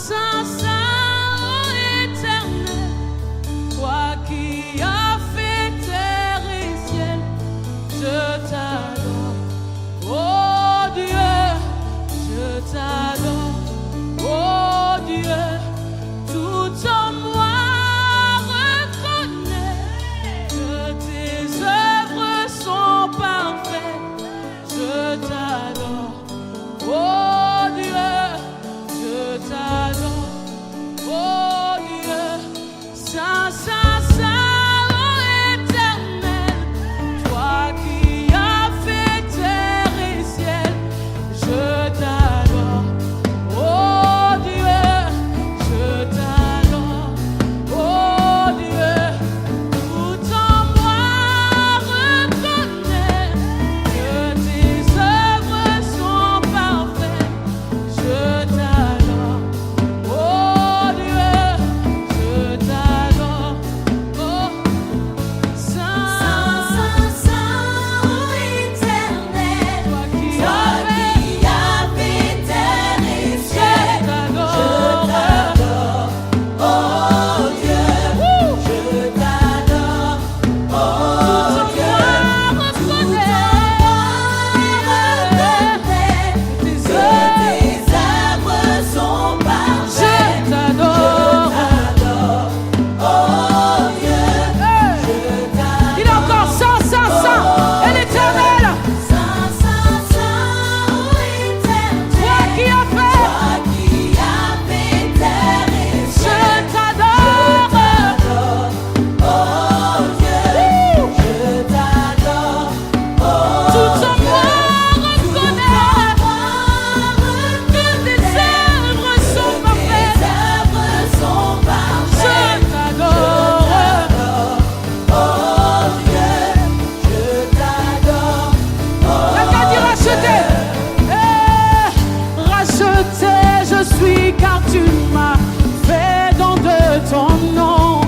Saint, Saint, éternel, toi qui as fait terre et ciel, je t'adore. Oh Dieu, je t'adore. Oh Dieu, tout en moi reconnaît que tes œuvres sont parfaites. Je t'adore. Oh Dieu, je t'adore. Oh Dieu, Saint, Saint, Saint, oh éternel, toi qui as fait terre et ciel, je t'adore. Oh Dieu, je t'adore. Oh Dieu, tout en moi reconnaît que tes œuvres sont parfaites. Je t'adore. Oh Dieu, je t'adore. Oh Saint, Saint, Saint, oh éternel, toi qui toi as qui as fait terre et je ciel, je t'adore. t'adore. Oh Dieu, je t'adore. Oh Tout en Dieu, moi reconnaît que tes tes œuvres. œuvres sont Je parfaites. t'adore. T'adore. Oh Dieu, je t'adore. Il est encore Saint, Saint, Saint, et l'Éternel, Saint, Saint, Saint, oh éternel, toi qui as fait, toi qui as fait terre et je ciel, t'adore. t'adore. Oh Dieu, je t'adore. Oh Tout en Dieu, moi reconnaît que tes œuvres sont parfaites. tes œuvres sont Je parfaites. t'adore. Oh Dieu, je t'adore. La qu'à dire racheter. Racheter, je suis car tu m'as fait don de ton nom.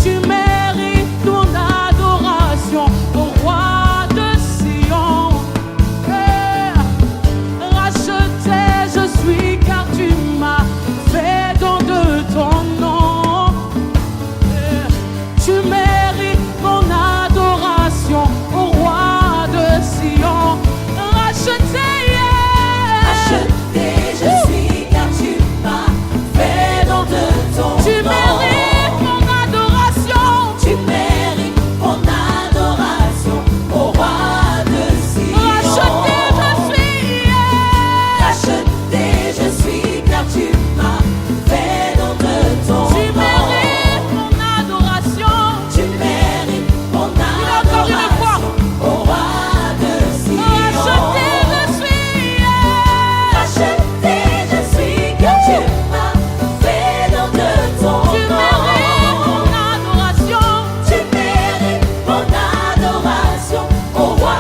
Tu mérites ton adoration, au roi de Sion. Racheter, je suis car tu m'as fait don de ton nom. Tu mérites mon adoration, au roi de Sion. Racheter, Acheté, je suis car tu m'as fait don de ton tu nom. mérites mon adoration. Tu mérites mon adoration, au roi de Sion. Racheter, je suis, Racheté, je suis car tu m'as fait don de ton tu nom. mérites mon adoration. Tu mérites mon encore une fois. adoration, au roi de Sion. Racheter, je suis, Racheté, je suis car tu m'as fait don de ton tu mérites nom. mon adoration. Tu mérites mon adoration, au roi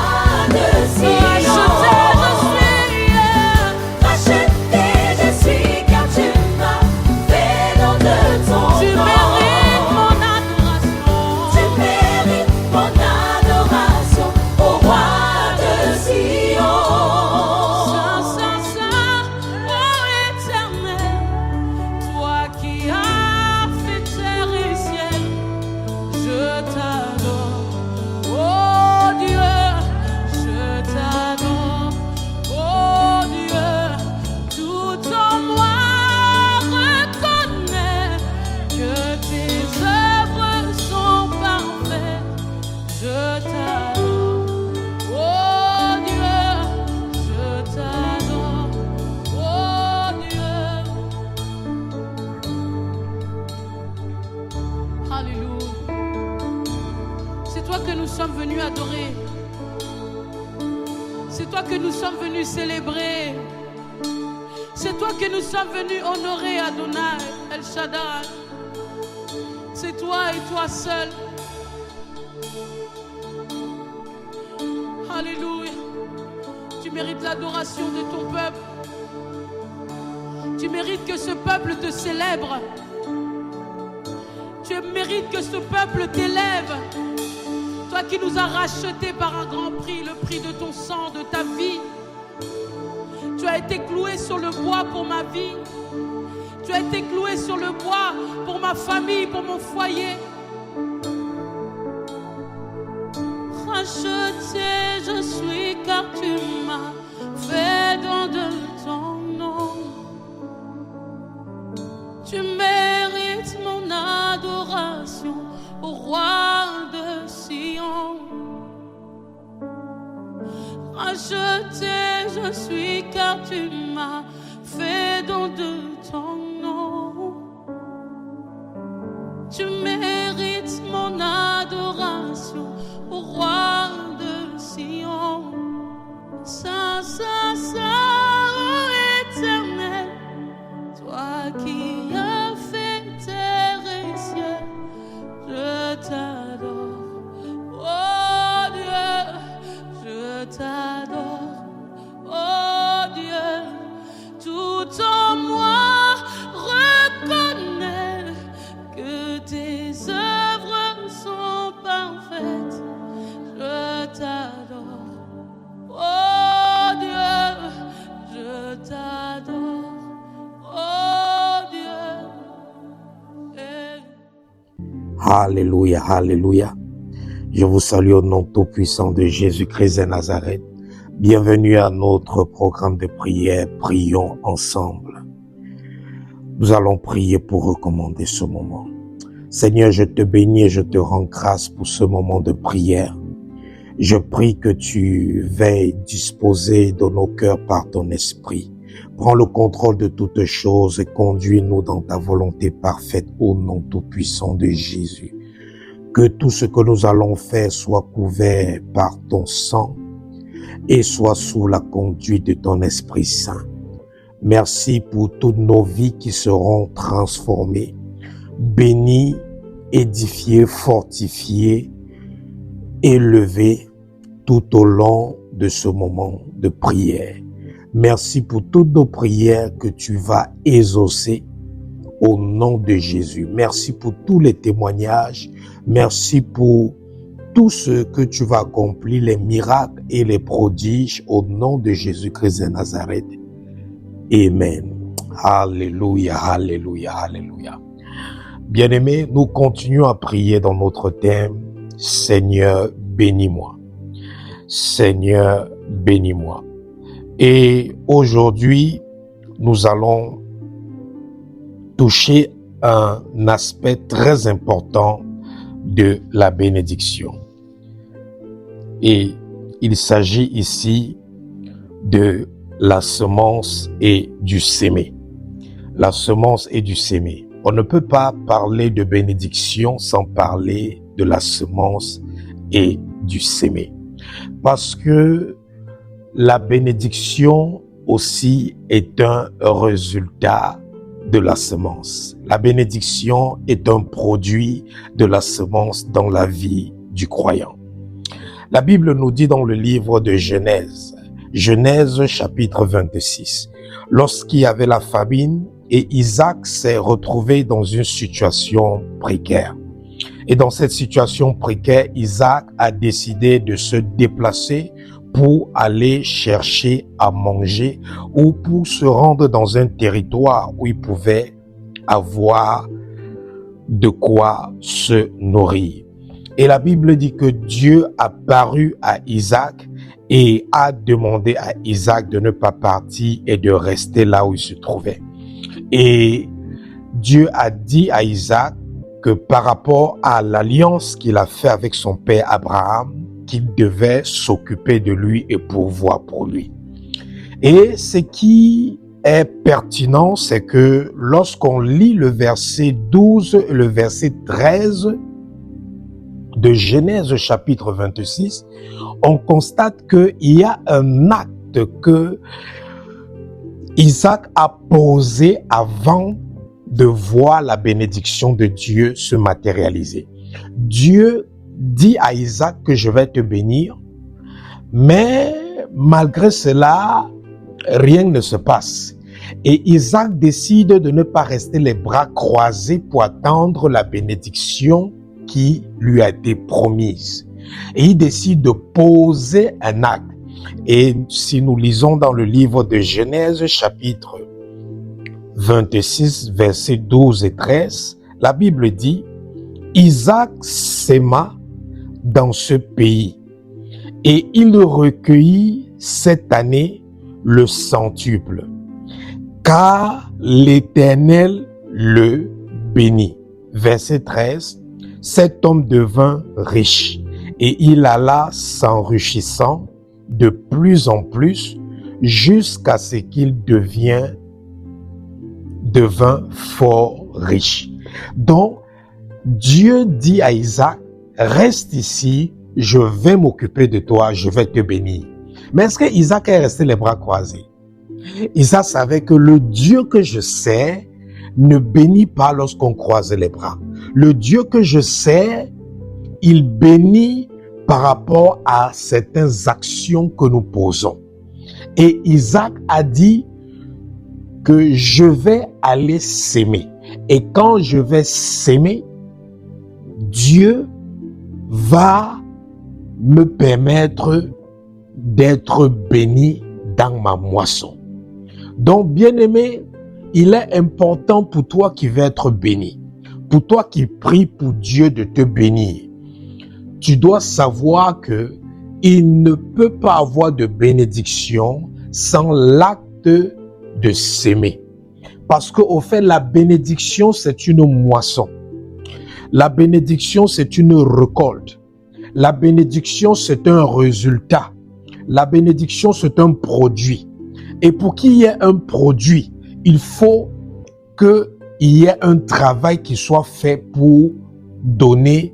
de Sion. Racheté, je suis car tu m'as fait don de ton Tu nom. mérites mon adoration. Tu mérites mon adoration, au roi de Sion. Saint, Saint, Saint, oh éternel, toi qui as fait terre et ciel, je t'adore. Oh Dieu, je t'adore. Oh Dieu, tout en moi reconnaît que tes œuvres sont parfaites. Je t'adore. Oh Dieu, je t'adore. Oh Dieu. Alléluia. C'est toi que nous sommes venus adorer. C'est toi que nous sommes venus célébrer. C'est toi que nous sommes venus honorer, Adonai, El Shaddai. C'est toi et toi seul. Alléluia. Tu mérites l'adoration de ton peuple. Tu mérites que ce peuple te célèbre. Tu mérites que ce peuple t'élève. Toi qui nous as rachetés par un grand prix, le prix de ton sang, de ta vie. Tu as as été cloué sur le bois pour ma vie. Tu as été cloué sur le bois pour ma famille, pour mon foyer. Racheté je suis car tu m'as fait don de ton nom. Tu mérites mon adoration, au roi de Sion. Racheté je suis car tu m'as fait don de ton nom. Tu mérites mon adoration, au roi de Sion. Saint, Saint, Saint, ô Éternel, toi qui as fait terre et ciel, je t'adore. Oh Dieu, je t'adore. Oh Dieu, tout en moi reconnaît que tes œuvres sont parfaites. Je t'adore. Oh Dieu, je t'adore. Oh Dieu. Alléluia, alléluia. Je vous salue au nom tout-puissant de Jésus-Christ de Nazareth. Bienvenue à notre programme de prière. Prions ensemble. Nous allons prier pour recommander ce moment. Seigneur, je te bénis et je te rends grâce pour ce moment de prière. Je prie que tu veilles disposer de nos cœurs par ton esprit. Prends le contrôle de toutes choses et conduis-nous dans ta volonté parfaite au nom tout-puissant de Jésus. Que tout ce que nous allons faire soit couvert par ton sang et soit sous la conduite de ton Esprit Saint. Merci pour toutes nos vies qui seront transformées, bénies, édifiées, fortifiées, élevées tout au long de ce moment de prière. Merci pour toutes nos prières que tu vas exaucer au nom de Jésus. Merci pour tous les témoignages. Merci pour tout ce que tu vas accomplir, les miracles et les prodiges au nom de Jésus-Christ de Nazareth. Amen. Alléluia, alléluia, alléluia. Bien-aimés, nous continuons à prier dans notre thème. Seigneur, bénis-moi. Seigneur, bénis-moi. Et aujourd'hui, nous allons toucher un aspect très important de la bénédiction. Et il s'agit ici de la semence et du sémé. La semence et du sémé. On ne peut pas parler de bénédiction sans parler de la semence et du sémé. Parce que la bénédiction aussi est un résultat de la semence. La bénédiction est un produit de la semence dans la vie du croyant. La Bible nous dit dans le livre de Genèse, Genèse chapitre 26, lorsqu'il y avait la famine et Isaac s'est retrouvé dans une situation précaire. Et dans cette situation précaire, Isaac a décidé de se déplacer pour aller chercher à manger ou pour se rendre dans un territoire où il pouvait avoir de quoi se nourrir. Et la Bible dit que Dieu a paru à Isaac et a demandé à Isaac de ne pas partir et de rester là où il se trouvait. Et Dieu a dit à Isaac que par rapport à l'alliance qu'il a fait avec son père Abraham, qu'il devait s'occuper de lui et pourvoir pour lui. Et ce qui est pertinent, c'est que lorsqu'on lit le verset 12 et le verset 13 de Genèse chapitre 26, on constate qu'il y a un acte que Isaac a posé avant de voir la bénédiction de Dieu se matérialiser. Dieu dit à Isaac que je vais te bénir, mais malgré cela, rien ne se passe. Et Isaac décide de ne pas rester les bras croisés pour attendre la bénédiction qui lui a été promise. Et il décide de poser un acte. Et si nous lisons dans le livre de Genèse, chapitre 26, versets 12 et 13, la Bible dit, Isaac sema dans ce pays et il recueillit cette année le centuple, car l'Éternel le bénit. Verset 13, cet homme devint riche et il alla s'enrichissant de plus en plus jusqu'à ce qu'il devint fort riche. Donc, Dieu dit à Isaac, reste ici, je vais m'occuper de toi, je vais te bénir. Mais est-ce que Isaac est resté les bras croisés? Isaac savait que le Dieu que je sers ne bénit pas lorsqu'on croise les bras. Le Dieu que je sers, il bénit par rapport à certaines actions que nous posons. Et Isaac a dit que je vais aller s'aimer. Et quand je vais s'aimer, Dieu va me permettre d'être béni dans ma moisson. Donc, bien-aimé, il est important pour toi qui veux être béni, pour toi qui prie pour Dieu de te bénir. Tu dois savoir que il ne peut pas avoir de bénédiction sans l'acte de s'aimer. Parce qu'au fait, la bénédiction, c'est une moisson. La bénédiction, c'est une récolte. La bénédiction, c'est un résultat. La bénédiction, c'est un produit. Et pour qu'il y ait un produit, il faut qu'il y ait un travail qui soit fait pour donner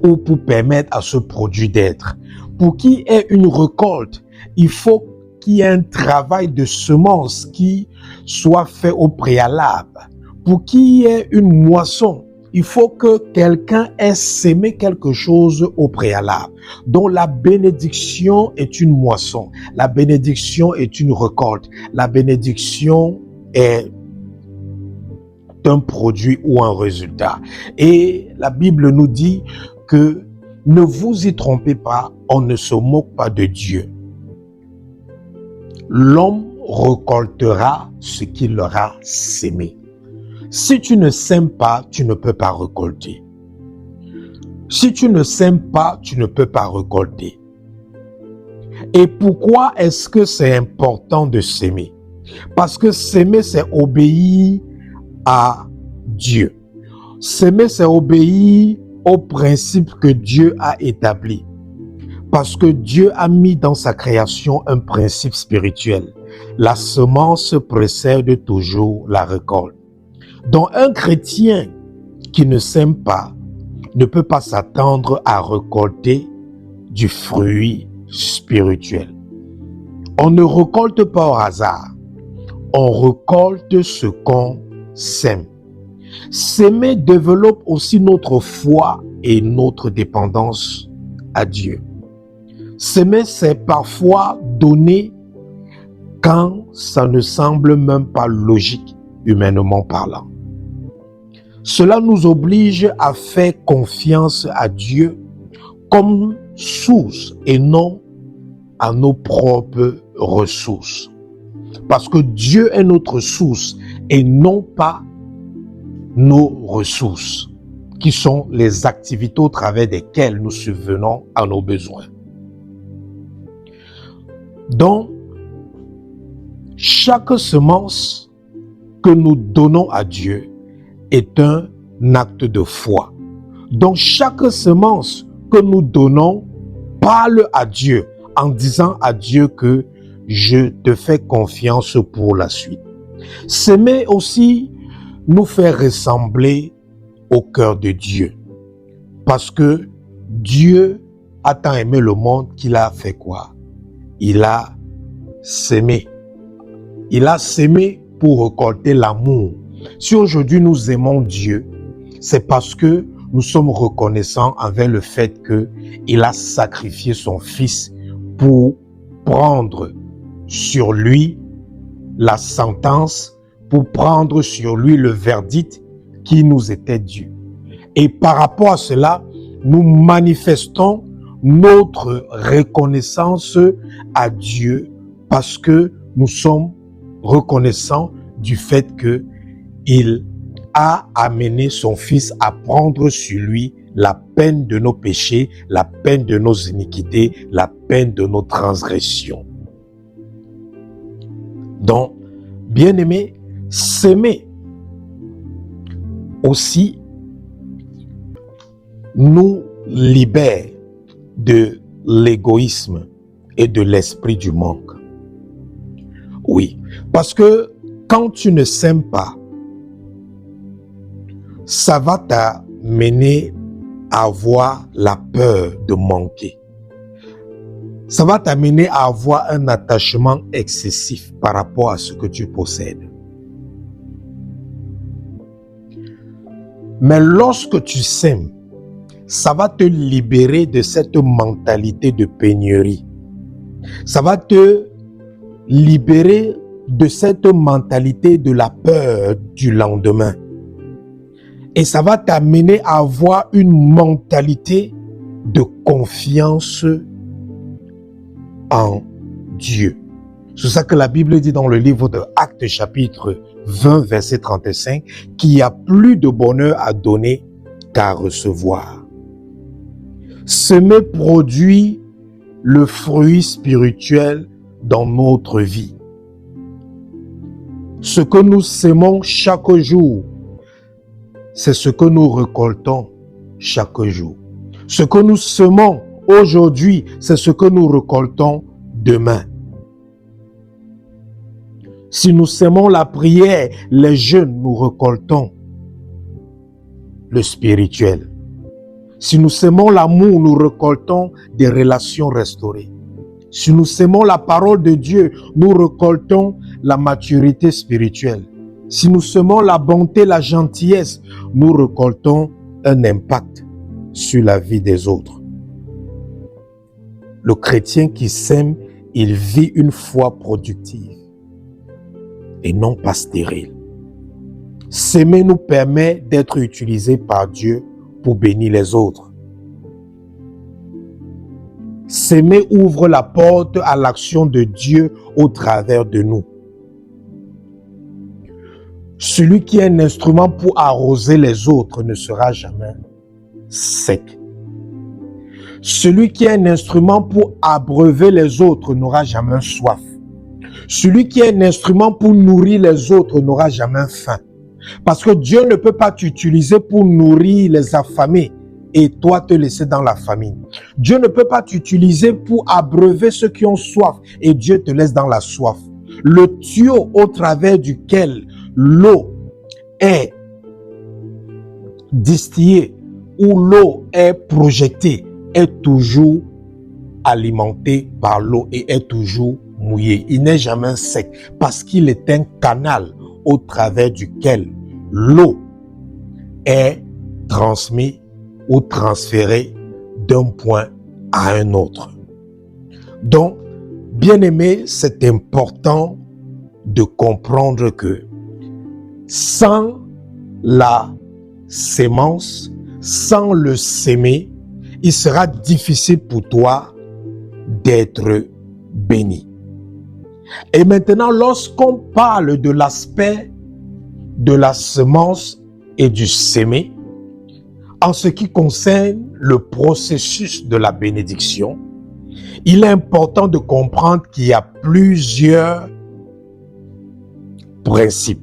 ou pour permettre à ce produit d'être. Pour qu'il y ait une récolte, il faut qu'il y ait un travail de semence qui soit fait au préalable. Pour qu'il y ait une moisson, il faut que quelqu'un ait sémé quelque chose au préalable. Donc la bénédiction est une moisson. La bénédiction est une récolte. La bénédiction est un produit ou un résultat. Et la Bible nous dit que ne vous y trompez pas, on ne se moque pas de Dieu. L'homme récoltera ce qu'il aura sémé. Si tu ne sèmes pas, tu ne peux pas récolter. Si tu ne sèmes pas, tu ne peux pas récolter. Et pourquoi est-ce que c'est important de s'aimer? Parce que s'aimer, c'est obéir à Dieu. S'aimer, c'est obéir au principe que Dieu a établi. Parce que Dieu a mis dans sa création un principe spirituel. La semence précède toujours la récolte. Donc un chrétien qui ne sème pas ne peut pas s'attendre à récolter du fruit spirituel. On ne récolte pas au hasard. On récolte ce qu'on sème. S'aimer développe aussi notre foi et notre dépendance à Dieu. S'aimer, c'est parfois donner quand ça ne semble même pas logique, humainement parlant. Cela nous oblige à faire confiance à Dieu comme source et non à nos propres ressources. Parce que Dieu est notre source et non pas nos ressources, qui sont les activités au travers desquelles nous subvenons à nos besoins. Donc, chaque semence que nous donnons à Dieu est un acte de foi. Donc, chaque semence que nous donnons parle à Dieu en disant à Dieu que je te fais confiance pour la suite. S'aimer aussi nous fait ressembler au cœur de Dieu. Parce que Dieu a tant aimé le monde qu'il a fait quoi? Il a s'aimé. Il a s'aimé pour récolter l'amour. Si aujourd'hui nous aimons Dieu, c'est parce que nous sommes reconnaissants envers le fait qu'il a sacrifié son Fils pour prendre sur lui la sentence, pour prendre sur lui le verdict qui nous était dû. Et par rapport à cela, nous manifestons notre reconnaissance à Dieu parce que nous sommes reconnaissants du fait que il a amené son Fils à prendre sur lui la peine de nos péchés, la peine de nos iniquités, la peine de nos transgressions. Donc, bien-aimés, s'aimer aussi nous libère de l'égoïsme et de l'esprit du manque. Oui, parce que quand tu ne s'aimes pas, ça va t'amener à avoir la peur de manquer. Ça va t'amener à avoir un attachement excessif par rapport à ce que tu possèdes. Mais lorsque tu s'aimes, ça va te libérer de cette mentalité de pénurie. Ça va te libérer de cette mentalité de la peur du lendemain. Et ça va t'amener à avoir une mentalité de confiance en Dieu. C'est ça que la Bible dit dans le livre de Actes chapitre 20 verset 35, qu'il y a plus de bonheur à donner qu'à recevoir. Semer produit le fruit spirituel dans notre vie. Ce que nous sémons chaque jour, c'est ce que nous récoltons chaque jour. Ce que nous semons aujourd'hui, c'est ce que nous récoltons demain. Si nous sémons la prière, les jeûnes, nous récoltons le spirituel. Si nous sémons l'amour, nous récoltons des relations restaurées. Si nous sémons la parole de Dieu, nous récoltons la maturité spirituelle. Si nous semons la bonté, la gentillesse, nous récoltons un impact sur la vie des autres. Le chrétien qui sème, il vit une foi productive et non pas stérile. S'aimer nous permet d'être utilisés par Dieu pour bénir les autres. S'aimer ouvre la porte à l'action de Dieu au travers de nous. Celui qui est un instrument pour arroser les autres ne sera jamais sec. Celui qui est un instrument pour abreuver les autres n'aura jamais soif. Celui qui est un instrument pour nourrir les autres n'aura jamais faim. Parce que Dieu ne peut pas t'utiliser pour nourrir les affamés et toi te laisser dans la famine. Dieu ne peut pas t'utiliser pour abreuver ceux qui ont soif et Dieu te laisse dans la soif. Le tuyau au travers duquel l'eau est distillée ou l'eau est projetée est toujours alimenté par l'eau et est toujours mouillé. Il n'est jamais sec parce qu'il est un canal au travers duquel l'eau est transmise ou transférée d'un point à un autre. Donc, bien aimé, c'est important de comprendre que sans la sémence, sans le sémer, il sera difficile pour toi d'être béni. Et maintenant, lorsqu'on parle de l'aspect de la semence et du sémer, en ce qui concerne le processus de la bénédiction, il est important de comprendre qu'il y a plusieurs principes.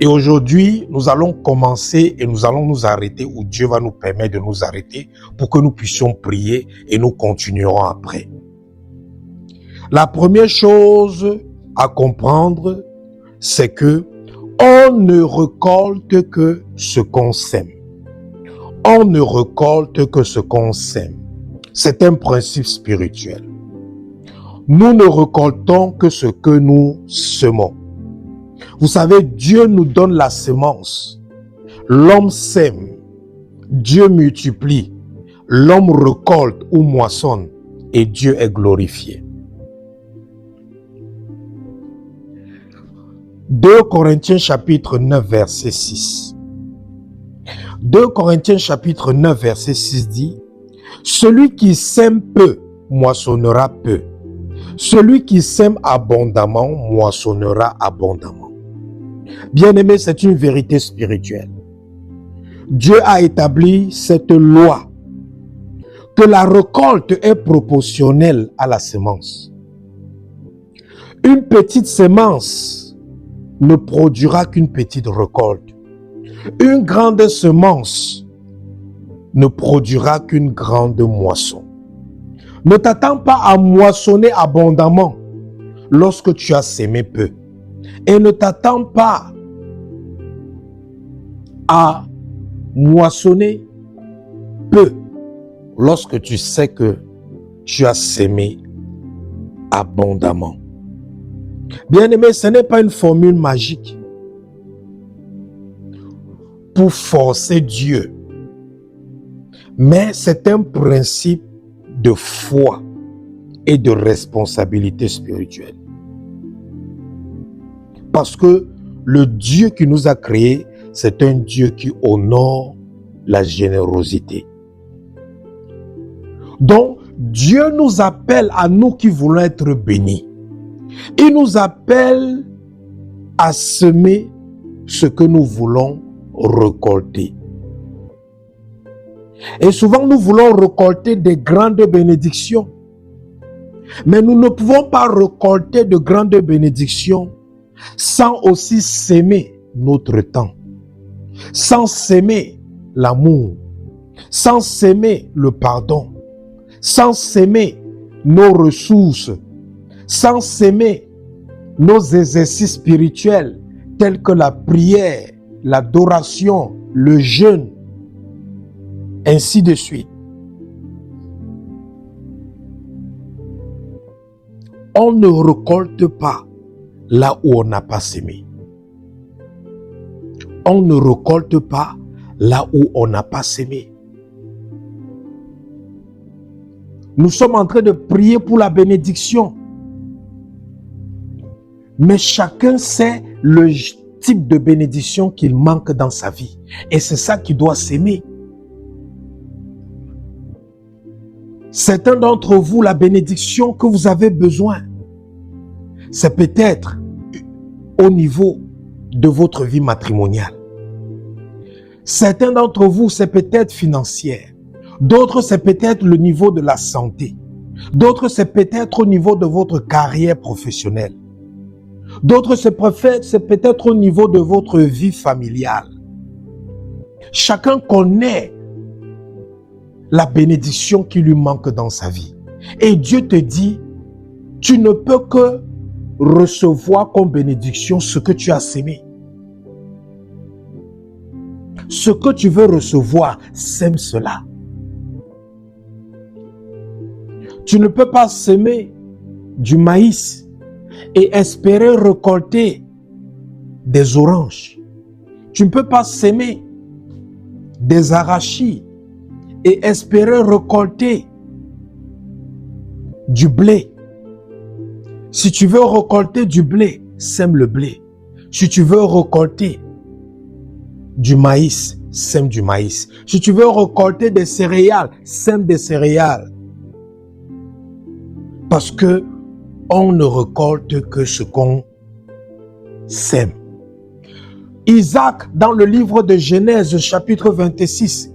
Et aujourd'hui, nous allons commencer et nous allons nous arrêter où Dieu va nous permettre de nous arrêter pour que nous puissions prier et nous continuerons après. La première chose à comprendre, c'est que on ne récolte que ce qu'on sème. On ne récolte que ce qu'on sème. C'est un principe spirituel. Nous ne récoltons que ce que nous semons. Vous savez, Dieu nous donne la semence. L'homme sème. Dieu multiplie. L'homme récolte ou moissonne. Et Dieu est glorifié. 2 Corinthiens chapitre 9 verset 6. 2 Corinthiens chapitre 9 verset 6 dit: Celui qui sème peu, moissonnera peu. Celui qui sème abondamment, moissonnera abondamment. Bien-aimé, c'est une vérité spirituelle. Dieu a établi cette loi que la récolte est proportionnelle à la semence. Une petite semence ne produira qu'une petite récolte. Une grande semence ne produira qu'une grande moisson. Ne t'attends pas à moissonner abondamment lorsque tu as sémé peu. Et ne t'attends pas à moissonner peu lorsque tu sais que tu as sémé abondamment. Bien-aimé, ce n'est pas une formule magique pour forcer Dieu, mais c'est un principe de foi et de responsabilité spirituelle. Parce que le Dieu qui nous a créés, c'est un Dieu qui honore la générosité. Donc, Dieu nous appelle à nous qui voulons être bénis. Il nous appelle à semer ce que nous voulons récolter. Et souvent, nous voulons récolter des grandes bénédictions. Mais nous ne pouvons pas récolter de grandes bénédictions sans aussi s'aimer notre temps, sans s'aimer l'amour, sans s'aimer le pardon, sans s'aimer nos ressources, sans s'aimer nos exercices spirituels tels que la prière, l'adoration, le jeûne, ainsi de suite. On ne récolte pas là où on n'a pas sémé. On ne récolte pas là où on n'a pas sémé. Nous sommes en train de prier pour la bénédiction. Mais chacun sait le type de bénédiction qu'il manque dans sa vie. Et c'est ça qui doit s'aimer. Certains d'entre vous, la bénédiction que vous avez besoin, c'est peut-être au niveau de votre vie matrimoniale. Certains d'entre vous, c'est peut-être financière. D'autres, c'est peut-être le niveau de la santé. D'autres, c'est peut-être au niveau de votre carrière professionnelle. D'autres, c'est peut-être au niveau de votre vie familiale. Chacun connaît la bénédiction qui lui manque dans sa vie. Et Dieu te dit, tu ne peux que recevoir comme bénédiction ce que tu as sémé. Ce que tu veux recevoir, sème cela. Tu ne peux pas semer du maïs et espérer récolter des oranges. Tu ne peux pas semer des arachides et espérer récolter du blé. Si tu veux récolter du blé, sème le blé. Si tu veux récolter du maïs, sème du maïs. Si tu veux récolter des céréales, sème des céréales. Parce que on ne récolte que ce qu'on sème. Isaac, dans le livre de Genèse, chapitre 26,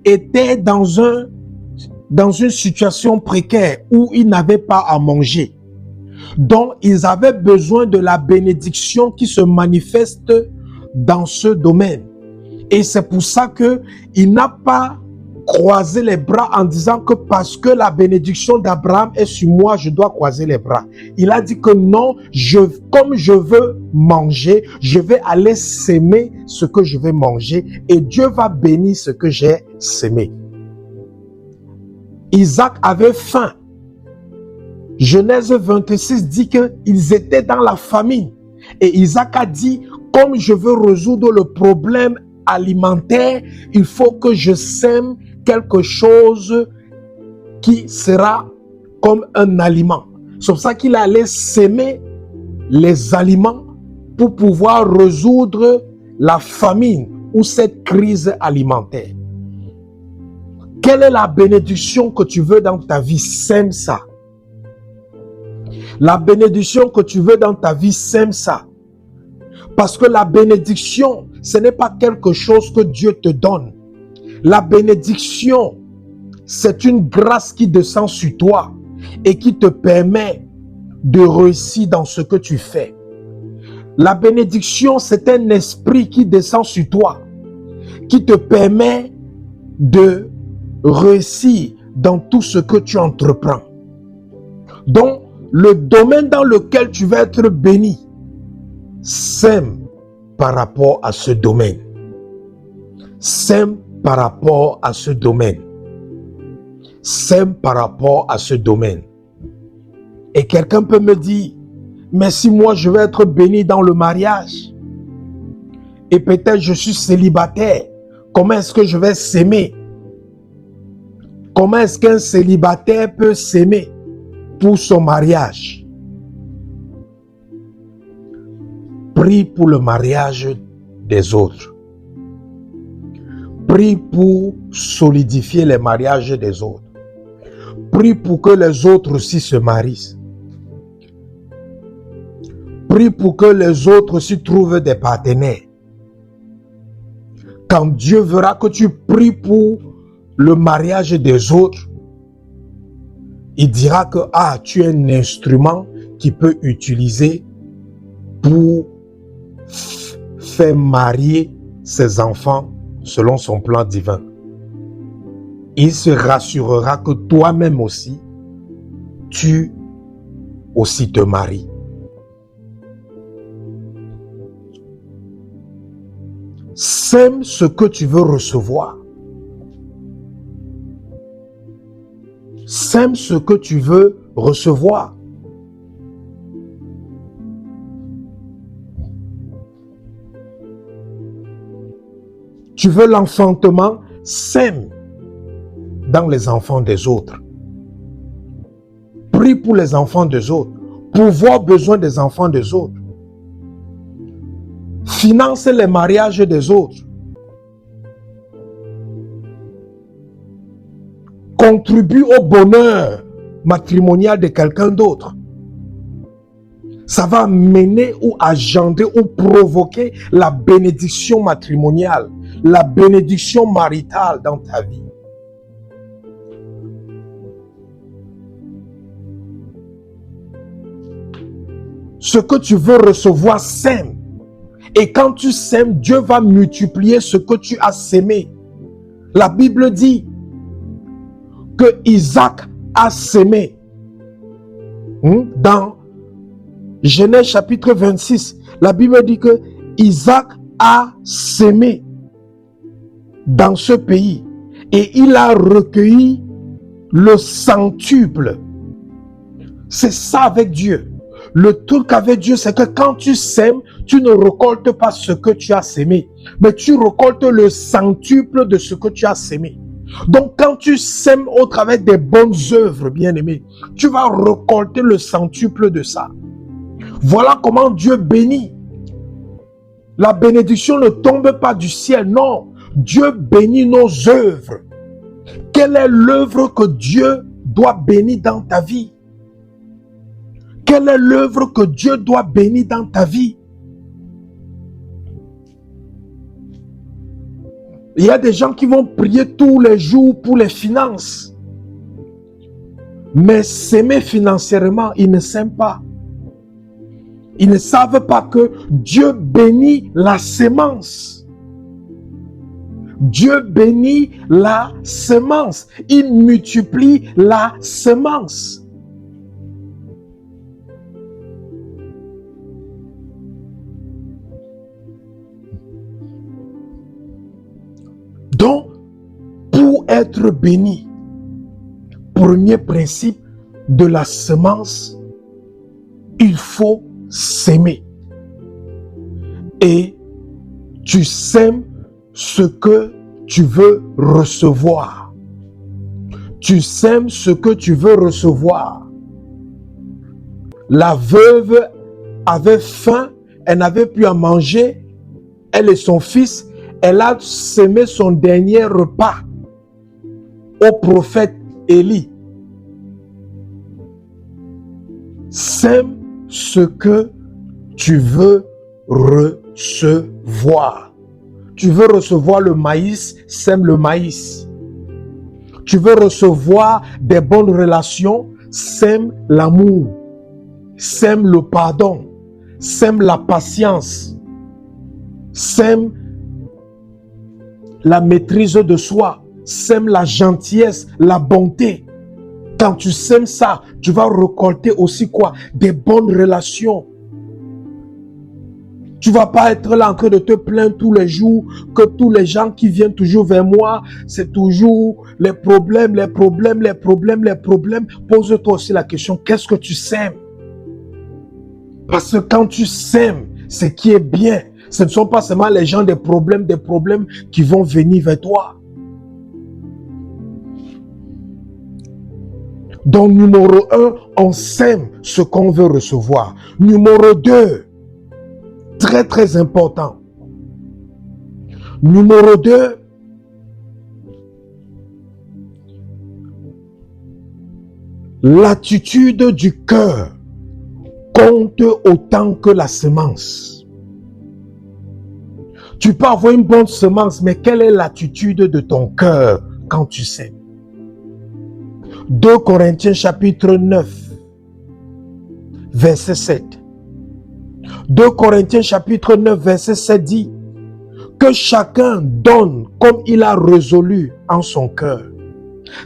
était dans une situation précaire où il n'avait pas à manger. Donc, ils avaient besoin de la bénédiction qui se manifeste dans ce domaine. Et c'est pour ça qu'il n'a pas croisé les bras en disant que parce que la bénédiction d'Abraham est sur moi, je dois croiser les bras. Il a dit que non, comme je veux manger, je vais aller s'aimer ce que je vais manger et Dieu va bénir ce que j'ai sémé. Isaac avait faim. Genèse 26 dit qu'ils étaient dans la famine. Et Isaac a dit, comme je veux résoudre le problème alimentaire, il faut que je sème quelque chose qui sera comme un aliment. C'est pour ça qu'il allait s'aimer les aliments pour pouvoir résoudre la famine ou cette crise alimentaire. Quelle est la bénédiction que tu veux dans ta vie? Sème ça. La bénédiction que tu veux dans ta vie, sème ça. Parce que la bénédiction, ce n'est pas quelque chose que Dieu te donne. La bénédiction, c'est une grâce qui descend sur toi et qui te permet de réussir dans ce que tu fais. La bénédiction, c'est un esprit qui descend sur toi, qui te permet de réussir dans tout ce que tu entreprends. Donc, le domaine dans lequel tu vas être béni, sème par rapport à ce domaine. Sème par rapport à ce domaine. Sème par rapport à ce domaine. Et quelqu'un peut me dire, mais si moi je vais être béni dans le mariage, et peut-être je suis célibataire, comment est-ce que je vais s'aimer? Comment est-ce qu'un célibataire peut s'aimer pour son mariage? Prie pour le mariage des autres. Prie pour solidifier les mariages des autres. Prie pour que les autres aussi se marient. Prie pour que les autres aussi trouvent des partenaires. Quand Dieu verra que tu pries pour le mariage des autres, il dira que tu es un instrument qu'il peut utiliser pour faire marier ses enfants selon son plan divin. Il se rassurera que toi-même aussi, tu aussi te maries. Sème ce que tu veux recevoir. Sème ce que tu veux recevoir. Tu veux l'enfantement, sème dans les enfants des autres. Prie pour les enfants des autres. Pouvoir besoin des enfants des autres. Finance les mariages des autres. Contribue au bonheur matrimonial de quelqu'un d'autre. Ça va mener ou agender ou provoquer la bénédiction matrimoniale, la bénédiction maritale dans ta vie. Ce que tu veux recevoir, sème. Et quand tu sèmes, Dieu va multiplier ce que tu as sémé. La Bible dit que Isaac a sémé. Dans Genèse chapitre 26, la Bible dit que Isaac a sémé dans ce pays et il a recueilli le centuple. C'est ça avec Dieu. Le truc avec Dieu, c'est que quand tu sèmes, tu ne récoltes pas ce que tu as sémé, mais tu récoltes le centuple de ce que tu as sémé. Donc, quand tu sèmes au travers des bonnes œuvres, bien-aimés, tu vas récolter le centuple de ça. Voilà comment Dieu bénit. La bénédiction ne tombe pas du ciel, non. Dieu bénit nos œuvres. Quelle est l'œuvre que Dieu doit bénir dans ta vie? Quelle est l'œuvre que Dieu doit bénir dans ta vie? Il y a des gens qui vont prier tous les jours pour les finances. Mais s'aimer financièrement, ils ne s'aiment pas. Ils ne savent pas que Dieu bénit la sémence. Dieu bénit la semence. Il multiplie la semence. Donc, pour être béni, premier principe de la semence, il faut s'aimer. Et tu sèmes ce que tu veux recevoir. Tu sèmes ce que tu veux recevoir. La veuve avait faim, elle n'avait plus à manger, elle et son fils, elle a sémé son dernier repas. au prophète Élie. Sème ce que tu veux recevoir. Tu veux recevoir le maïs, sème le maïs. Tu veux recevoir des bonnes relations, sème l'amour, sème le pardon, sème la patience, sème la maîtrise de soi, sème la gentillesse, la bonté. Quand tu sèmes ça, tu vas récolter aussi quoi? Des bonnes relations. Tu ne vas pas être là en train de te plaindre tous les jours que tous les gens qui viennent toujours vers moi, c'est toujours les problèmes, les problèmes, les problèmes, les problèmes. Pose-toi aussi la question, qu'est-ce que tu sèmes? Parce que quand tu sèmes, ce qui est bien, ce ne sont pas seulement les gens des problèmes qui vont venir vers toi. Donc, numéro 1, on sème ce qu'on veut recevoir. Numéro 2, très très important. Numéro 2, l'attitude du cœur compte autant que la semence. Tu peux avoir une bonne semence, mais quelle est l'attitude de ton cœur quand tu sèmes? 2 Corinthiens chapitre 9, verset 7. 2 Corinthiens chapitre 9, verset 7 dit que chacun donne comme il a résolu en son cœur,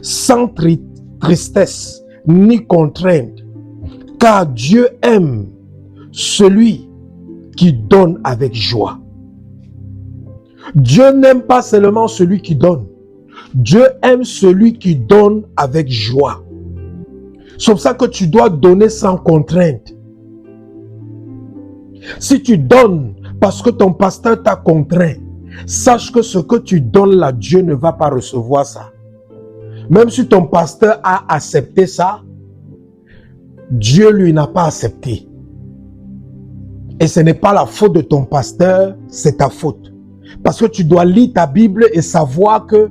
sans tristesse ni contrainte, car Dieu aime celui qui donne avec joie. Dieu n'aime pas seulement celui qui donne. Dieu aime celui qui donne avec joie. C'est pour ça que tu dois donner sans contrainte. Si tu donnes parce que ton pasteur t'a contraint, sache que ce que tu donnes là, Dieu ne va pas recevoir ça. Même si ton pasteur a accepté ça, Dieu lui n'a pas accepté. Et ce n'est pas la faute de ton pasteur, c'est ta faute. Parce que tu dois lire ta Bible et savoir que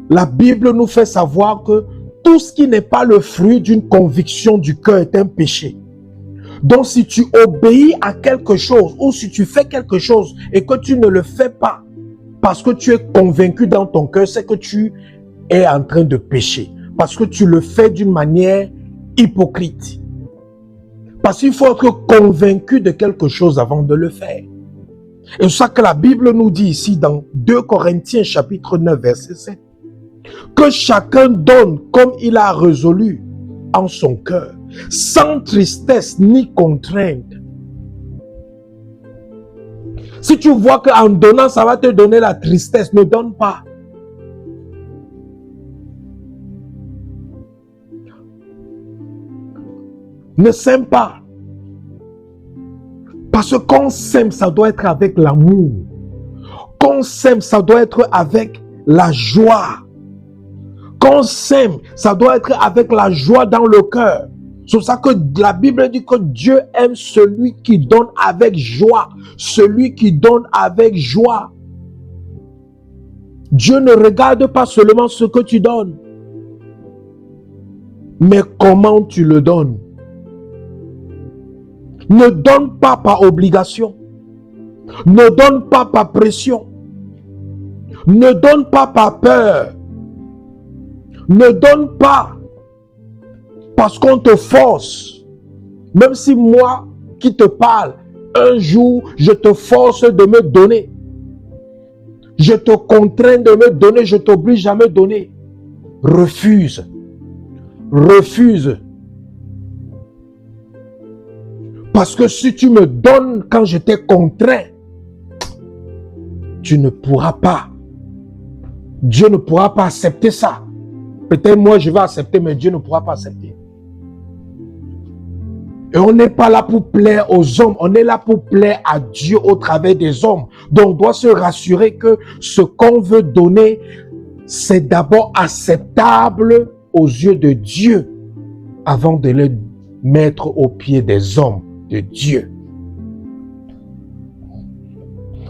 la Bible nous fait savoir que tout ce qui n'est pas le fruit d'une conviction du cœur est un péché. Donc si tu obéis à quelque chose ou si tu fais quelque chose et que tu ne le fais pas parce que tu es convaincu dans ton cœur, c'est que tu es en train de pécher. Parce que tu le fais d'une manière hypocrite. Parce qu'il faut être convaincu de quelque chose avant de le faire. Et c'est ça que la Bible nous dit ici dans 2 Corinthiens chapitre 9 verset 7. Que chacun donne comme il a résolu en son cœur, sans tristesse ni contrainte. Si tu vois qu'en donnant, ça va te donner la tristesse, ne donne pas. Ne sème pas. Parce que quand on sème, ça doit être avec l'amour. Quand on sème, ça doit être avec la joie. Quand on sème, ça doit être avec la joie dans le cœur. C'est pour ça que la Bible dit que Dieu aime celui qui donne avec joie. Celui qui donne avec joie. Dieu ne regarde pas seulement ce que tu donnes, mais comment tu le donnes. Ne donne pas par obligation. Ne donne pas par pression. Ne donne pas par peur. Ne donne pas parce qu'on te force. Même si moi qui te parle, un jour, je te force de me donner. Je te contrains de me donner, je t'oblige à me donner. Refuse. Refuse. Parce que si tu me donnes quand je t'ai contraint, tu ne pourras pas. Dieu ne pourra pas accepter ça. Peut-être moi je vais accepter, mais Dieu ne pourra pas accepter. Et on n'est pas là pour plaire aux hommes, on est là pour plaire à Dieu au travers des hommes. Donc on doit se rassurer que ce qu'on veut donner, c'est d'abord acceptable aux yeux de Dieu avant de le mettre aux pieds des hommes de Dieu.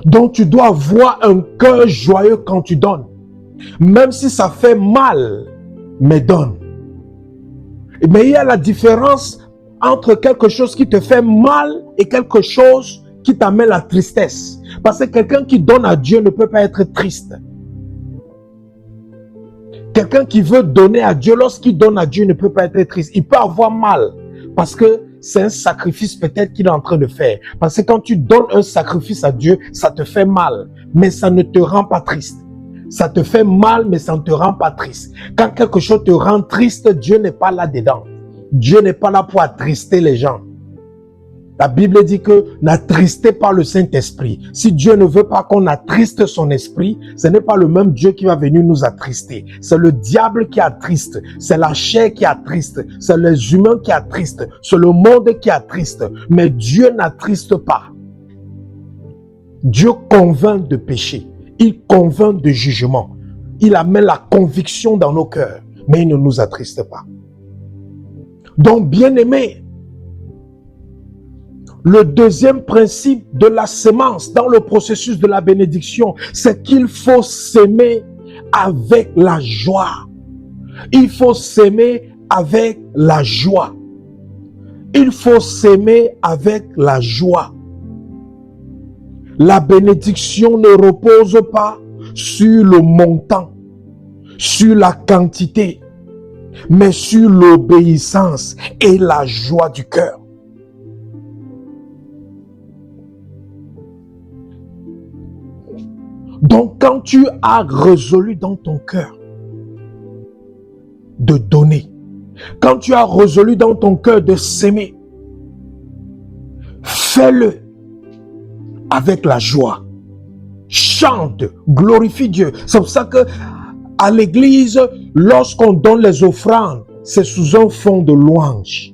Donc tu dois avoir un cœur joyeux quand tu donnes. Même si ça fait mal, mais donne. Mais il y a la différence entre quelque chose qui te fait mal et quelque chose qui t'amène la tristesse. Parce que quelqu'un qui donne à Dieu ne peut pas être triste. Quelqu'un qui veut donner à Dieu, lorsqu'il donne à Dieu, ne peut pas être triste. Il peut avoir mal parce que c'est un sacrifice peut-être qu'il est en train de faire. Parce que quand tu donnes un sacrifice à Dieu, ça te fait mal, mais ça ne te rend pas triste. Ça te fait mal, mais ça ne te rend pas triste. Quand quelque chose te rend triste, Dieu n'est pas là-dedans. Dieu n'est pas là pour attrister les gens. La Bible dit que n'attristez pas le Saint-Esprit. Si Dieu ne veut pas qu'on attriste son esprit, ce n'est pas le même Dieu qui va venir nous attrister. C'est le diable qui attriste. C'est la chair qui attriste. C'est les humains qui attristent. C'est le monde qui attriste. Mais Dieu n'attriste pas. Dieu convainc de péché. Il convainc de jugement. Il amène la conviction dans nos cœurs. Mais il ne nous attriste pas. Donc, bien-aimés, le deuxième principe de la sémence dans le processus de la bénédiction, c'est qu'il faut s'aimer avec la joie. Il faut s'aimer avec la joie. Il faut s'aimer avec la joie. La bénédiction ne repose pas sur le montant, sur la quantité, mais sur l'obéissance et la joie du cœur. Donc, quand tu as résolu dans ton cœur de donner, quand tu as résolu dans ton cœur de s'aimer, fais-le avec la joie. Chante, glorifie Dieu. C'est pour ça que à l'église, lorsqu'on donne les offrandes, c'est sous un fond de louange.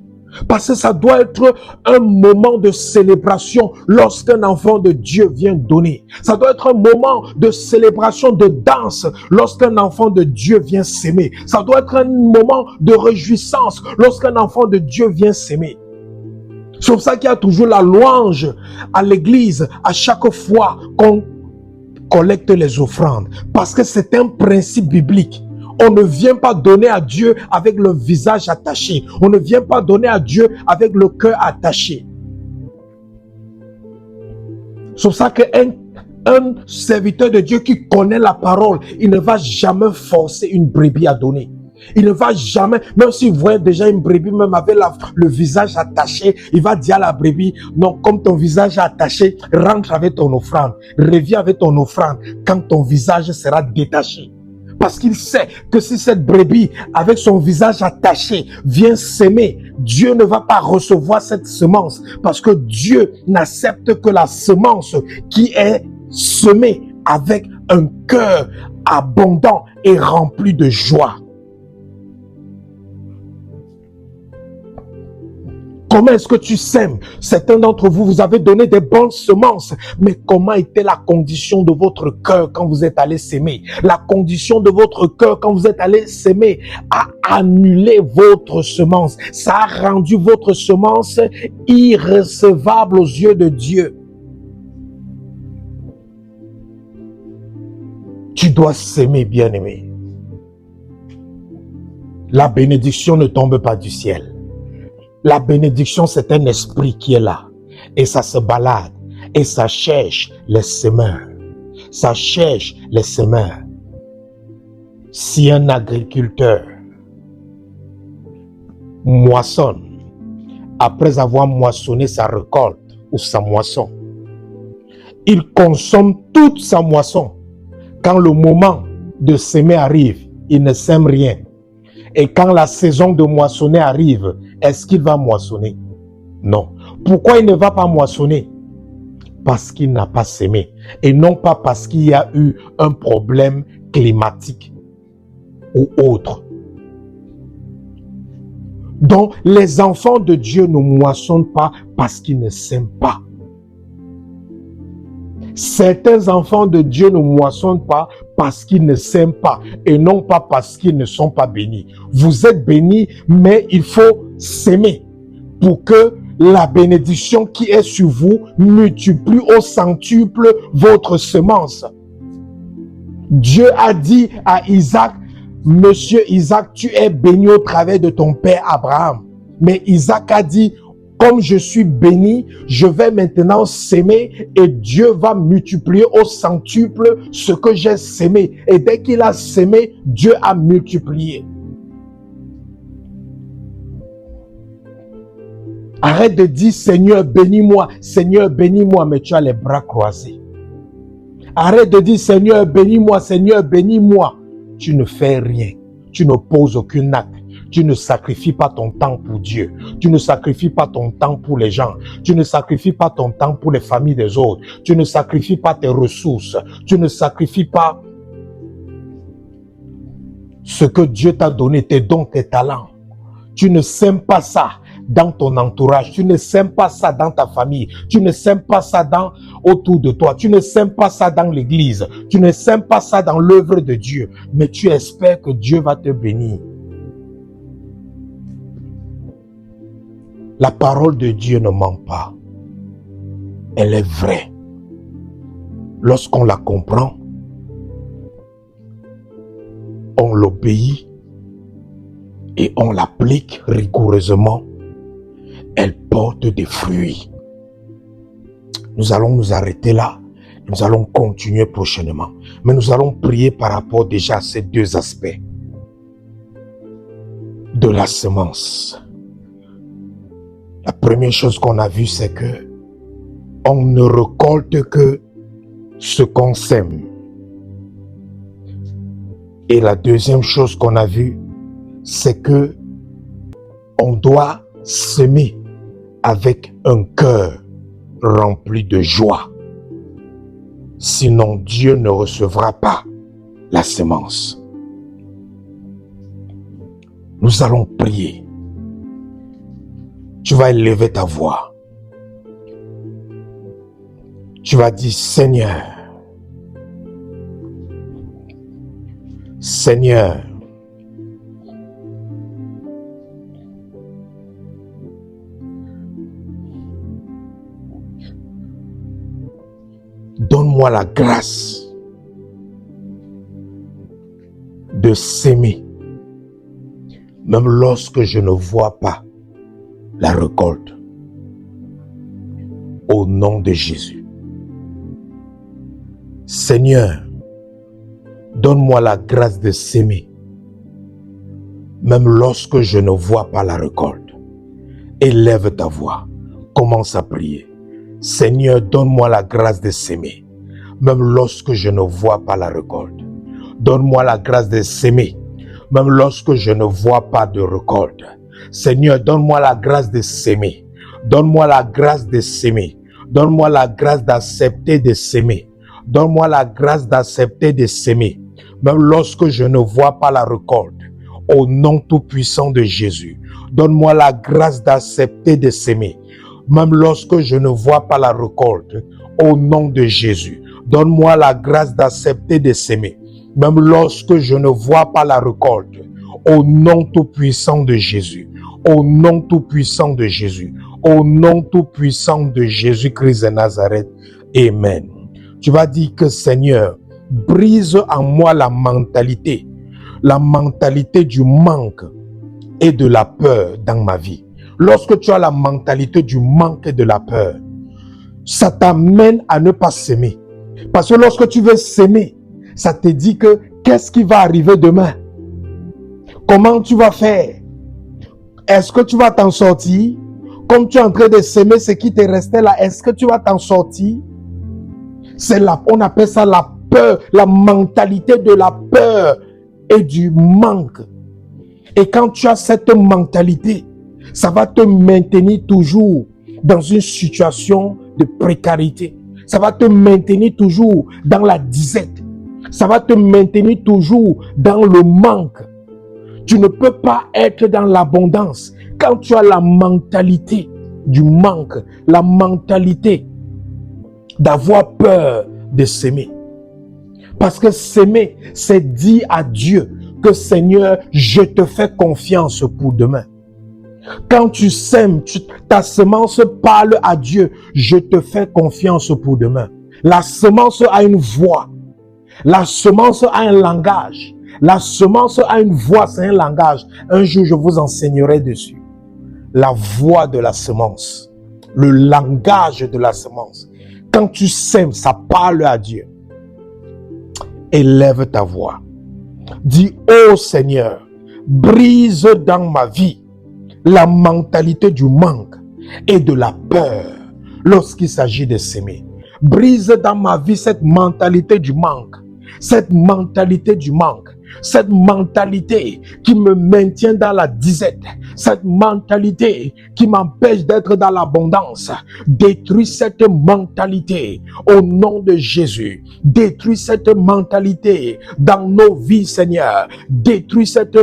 Parce que ça doit être un moment de célébration lorsqu'un enfant de Dieu vient donner. Ça doit être un moment de célébration, de danse lorsqu'un enfant de Dieu vient s'aimer. Ça doit être un moment de réjouissance lorsqu'un enfant de Dieu vient s'aimer. C'est pour ça qu'il y a toujours la louange à l'église à chaque fois qu'on collecte les offrandes. Parce que c'est un principe biblique. On ne vient pas donner à Dieu avec le visage attaché. On ne vient pas donner à Dieu avec le cœur attaché. C'est pour ça qu'un serviteur de Dieu qui connaît la parole, il ne va jamais forcer une brebis à donner. Il ne va jamais, même s'il voit déjà une brebis, même avec le visage attaché, il va dire à la brebis, non, comme ton visage est attaché, rentre avec ton offrande, reviens avec ton offrande, quand ton visage sera détaché. Parce qu'il sait que si cette brebis, avec son visage attaché, vient s'aimer, Dieu ne va pas recevoir cette semence. Parce que Dieu n'accepte que la semence qui est semée avec un cœur abondant et rempli de joie. Comment est-ce que tu sèmes? Certains d'entre vous, vous avez donné des bonnes semences. Mais comment était la condition de votre cœur quand vous êtes allé s'aimer? La condition de votre cœur quand vous êtes allé s'aimer a annulé votre semence. Ça a rendu votre semence irrecevable aux yeux de Dieu. Tu dois s'aimer, bien-aimé. La bénédiction ne tombe pas du ciel. La bénédiction, c'est un esprit qui est là. Et ça se balade. Et ça cherche les semeurs. Ça cherche les semeurs. Si un agriculteur moissonne, après avoir moissonné sa récolte ou sa moisson, il consomme toute sa moisson. Quand le moment de s'aimer arrive, il ne sème rien. Et quand la saison de moissonner arrive, est-ce qu'il va moissonner? Non. Pourquoi il ne va pas moissonner? Parce qu'il n'a pas sémé. Et non pas parce qu'il y a eu un problème climatique ou autre. Donc, les enfants de Dieu ne moissonnent pas parce qu'ils ne sèment pas. Certains enfants de Dieu ne moissonnent pas parce qu'ils ne s'aiment pas et non pas parce qu'ils ne sont pas bénis. Vous êtes bénis, mais il faut s'aimer pour que la bénédiction qui est sur vous multiplie au centuple votre semence. Dieu a dit à Isaac, Monsieur Isaac, tu es béni au travers de ton père Abraham. Mais Isaac a dit, comme je suis béni, je vais maintenant s'aimer et Dieu va multiplier au centuple ce que j'ai sémé. Et dès qu'il a sémé, Dieu a multiplié. Arrête de dire, Seigneur, bénis-moi, mais tu as les bras croisés. Arrête de dire, Seigneur, bénis-moi. Tu ne fais rien. Tu ne poses aucun acte. Tu ne sacrifies pas ton temps pour Dieu. Tu ne sacrifies pas ton temps pour les gens. Tu ne sacrifies pas ton temps pour les familles des autres. Tu ne sacrifies pas tes ressources. Tu ne sacrifies pas ce que Dieu t'a donné, tes dons, tes talents. Tu ne sèmes pas ça dans ton entourage. Tu ne sèmes pas ça dans ta famille. Tu ne sèmes pas ça autour de toi. Tu ne sèmes pas ça dans l'église. Tu ne sèmes pas ça dans l'œuvre de Dieu. Mais tu espères que Dieu va te bénir. La parole de Dieu ne ment pas. Elle est vraie. Lorsqu'on la comprend, on l'obéit et on l'applique rigoureusement, elle porte des fruits. Nous allons nous arrêter là. Nous allons continuer prochainement. Mais nous allons prier par rapport déjà à ces deux aspects de la semence. La première chose qu'on a vue, c'est que on ne récolte que ce qu'on sème. Et la deuxième chose qu'on a vue, c'est que on doit semer avec un cœur rempli de joie. Sinon, Dieu ne recevra pas la semence. Nous allons prier. Tu vas élever ta voix. Tu vas dire, Seigneur, Seigneur, donne-moi la grâce de s'aimer, même lorsque je ne vois pas la récolte. Au nom de Jésus. Seigneur, donne-moi la grâce de s'aimer, même lorsque je ne vois pas la récolte. Élève ta voix. Commence à prier. Seigneur, donne-moi la grâce de s'aimer, même lorsque je ne vois pas la récolte. Donne-moi la grâce de s'aimer, même lorsque je ne vois pas de récolte. Seigneur, donne-moi la grâce de s'aimer. Donne-moi la grâce de s'aimer. Donne-moi la grâce d'accepter de s'aimer. Donne-moi la grâce d'accepter de s'aimer, même lorsque je ne vois pas la récolte. Au nom tout-puissant de Jésus, donne-moi la grâce d'accepter de s'aimer, même lorsque je ne vois pas la récolte. Au nom de Jésus, donne-moi la grâce d'accepter de s'aimer, même lorsque je ne vois pas la récolte. Au nom tout-puissant de Jésus, au nom tout-puissant de Jésus, au nom tout-puissant de Jésus-Christ de Nazareth. Amen. Tu vas dire que Seigneur, brise en moi la mentalité du manque et de la peur dans ma vie. Lorsque tu as la mentalité du manque et de la peur, ça t'amène à ne pas s'aimer. Parce que lorsque tu veux s'aimer, ça te dit que qu'est-ce qui va arriver demain? Comment tu vas faire? Est-ce que tu vas t'en sortir? Comme tu es en train de s'aimer ce qui te restait là, est-ce que tu vas t'en sortir? On appelle ça la peur, la mentalité de la peur et du manque. Et quand tu as cette mentalité, ça va te maintenir toujours dans une situation de précarité. Ça va te maintenir toujours dans la disette. Ça va te maintenir toujours dans le manque. Tu ne peux pas être dans l'abondance quand tu as la mentalité du manque, la mentalité d'avoir peur de s'aimer. Parce que s'aimer, c'est dire à Dieu que Seigneur, je te fais confiance pour demain. Quand tu sèmes, ta semence parle à Dieu, je te fais confiance pour demain. La semence a une voix. La semence a un langage. La semence a une voix, c'est un langage. Un jour, je vous enseignerai dessus. La voix de la semence. Le langage de la semence. Quand tu sèmes, ça parle à Dieu. Élève ta voix. Dis, ô Seigneur, brise dans ma vie la mentalité du manque et de la peur lorsqu'il s'agit de s'aimer. Brise dans ma vie cette mentalité du manque, cette mentalité du manque, cette mentalité qui me maintient dans la disette, cette mentalité qui m'empêche d'être dans l'abondance. Détruis cette mentalité au nom de Jésus. Détruis cette mentalité dans nos vies, Seigneur. Détruis cette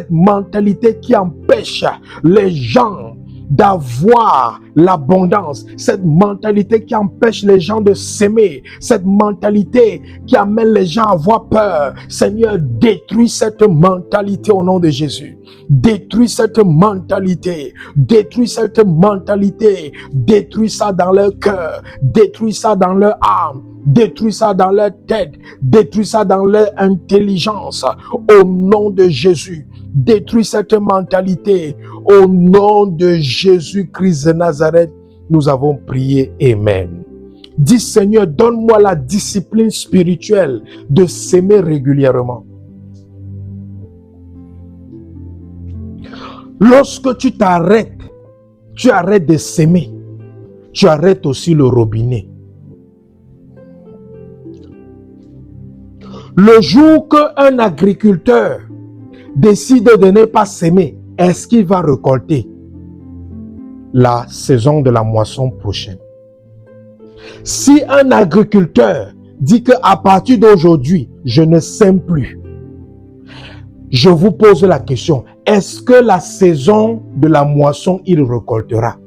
mentalité qui empêche les gens d'avoir l'abondance, cette mentalité qui empêche les gens de s'aimer, cette mentalité qui amène les gens à avoir peur. Seigneur, détruis cette mentalité au nom de Jésus. Détruis cette mentalité, détruis cette mentalité, détruis ça dans leur cœur, détruis ça dans leur âme, détruis ça dans leur tête, détruis ça dans leur intelligence, au nom de Jésus. Détruis cette mentalité au nom de Jésus-Christ de Nazareth. Nous avons prié. Amen. Dis Seigneur, donne-moi la discipline spirituelle de s'aimer régulièrement. Lorsque tu arrêtes de s'aimer, tu arrêtes aussi le robinet. Le jour qu'un agriculteur décide de ne pas s'aimer, est-ce qu'il va récolter la saison de la moisson prochaine? Si un agriculteur dit qu'à partir d'aujourd'hui, je ne sème plus, je vous pose la question, est-ce que la saison de la moisson, il récoltera?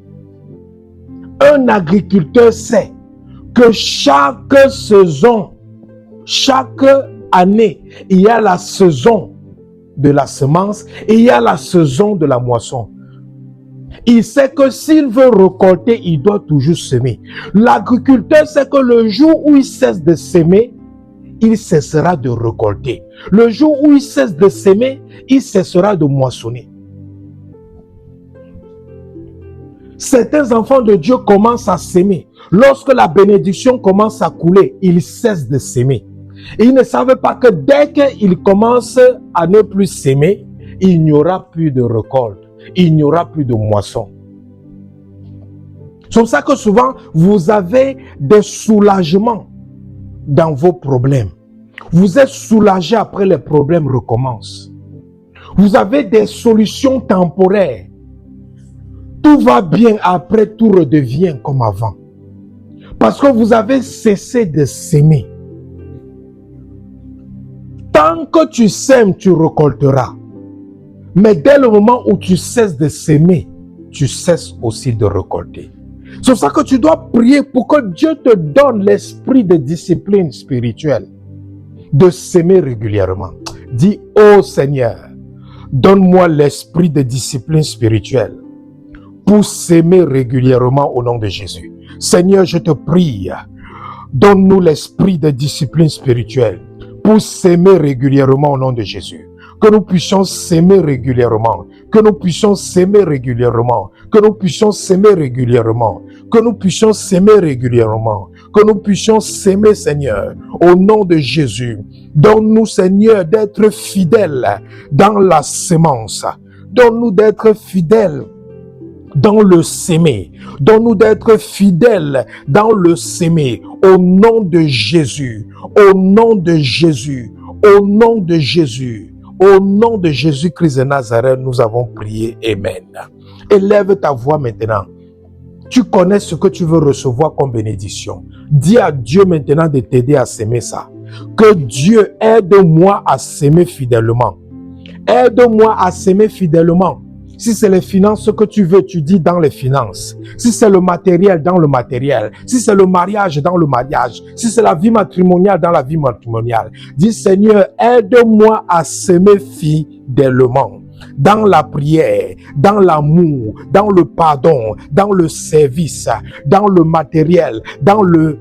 Un agriculteur sait que chaque saison, chaque année, il y a la saison de la semence et il y a la saison de la moisson. Il sait que s'il veut récolter, il doit toujours semer. L'agriculteur sait que le jour où il cesse de s'aimer, il cessera de récolter. Le jour où il cesse de s'aimer, il cessera de moissonner. Certains enfants de Dieu commencent à s'aimer. Lorsque la bénédiction commence à couler, ils cessent de s'aimer. Et ils ne savent pas que dès qu'ils commencent à ne plus s'aimer, il n'y aura plus de récolte, il n'y aura plus de moisson. C'est pour ça que souvent, vous avez des soulagements dans vos problèmes. Vous êtes soulagé après les problèmes recommencent. Vous avez des solutions temporaires. Tout va bien, après tout redevient comme avant. Parce que vous avez cessé de s'aimer. Tant que tu sèmes, tu récolteras. Mais dès le moment où tu cesses de s'aimer, tu cesses aussi de récolter. C'est pour ça que tu dois prier pour que Dieu te donne l'esprit de discipline spirituelle, de s'aimer régulièrement. Dis, ô Seigneur, donne-moi l'esprit de discipline spirituelle pour s'aimer régulièrement au nom de Jésus. Seigneur, je te prie, donne-nous l'esprit de discipline spirituelle pour s'aimer régulièrement au nom de Jésus. Que nous puissions s'aimer régulièrement. Que nous puissions s'aimer régulièrement. Que nous puissions s'aimer régulièrement. Que nous puissions s'aimer régulièrement. Que nous puissions s'aimer, Seigneur, au nom de Jésus. Donne-nous, Seigneur, d'être fidèles dans la sémence. Donne-nous d'être fidèles dans le s'aimer. Donne-nous d'être fidèles dans le s'aimer. Au nom de Jésus. Au nom de Jésus. Au nom de Jésus. Au nom de Jésus-Christ de Nazareth, nous avons prié. Amen. Élève ta voix maintenant. Tu connais ce que tu veux recevoir comme bénédiction. Dis à Dieu maintenant de t'aider à s'aimer ça. Que Dieu aide-moi à s'aimer fidèlement. Aide-moi à s'aimer fidèlement. Si c'est les finances que tu veux, tu dis dans les finances. Si c'est le matériel, dans le matériel. Si c'est le mariage, dans le mariage. Si c'est la vie matrimoniale, dans la vie matrimoniale. Dis Seigneur, aide-moi à s'aimer fidèlement. Dans la prière, dans l'amour, dans le pardon, dans le service, dans le matériel, dans le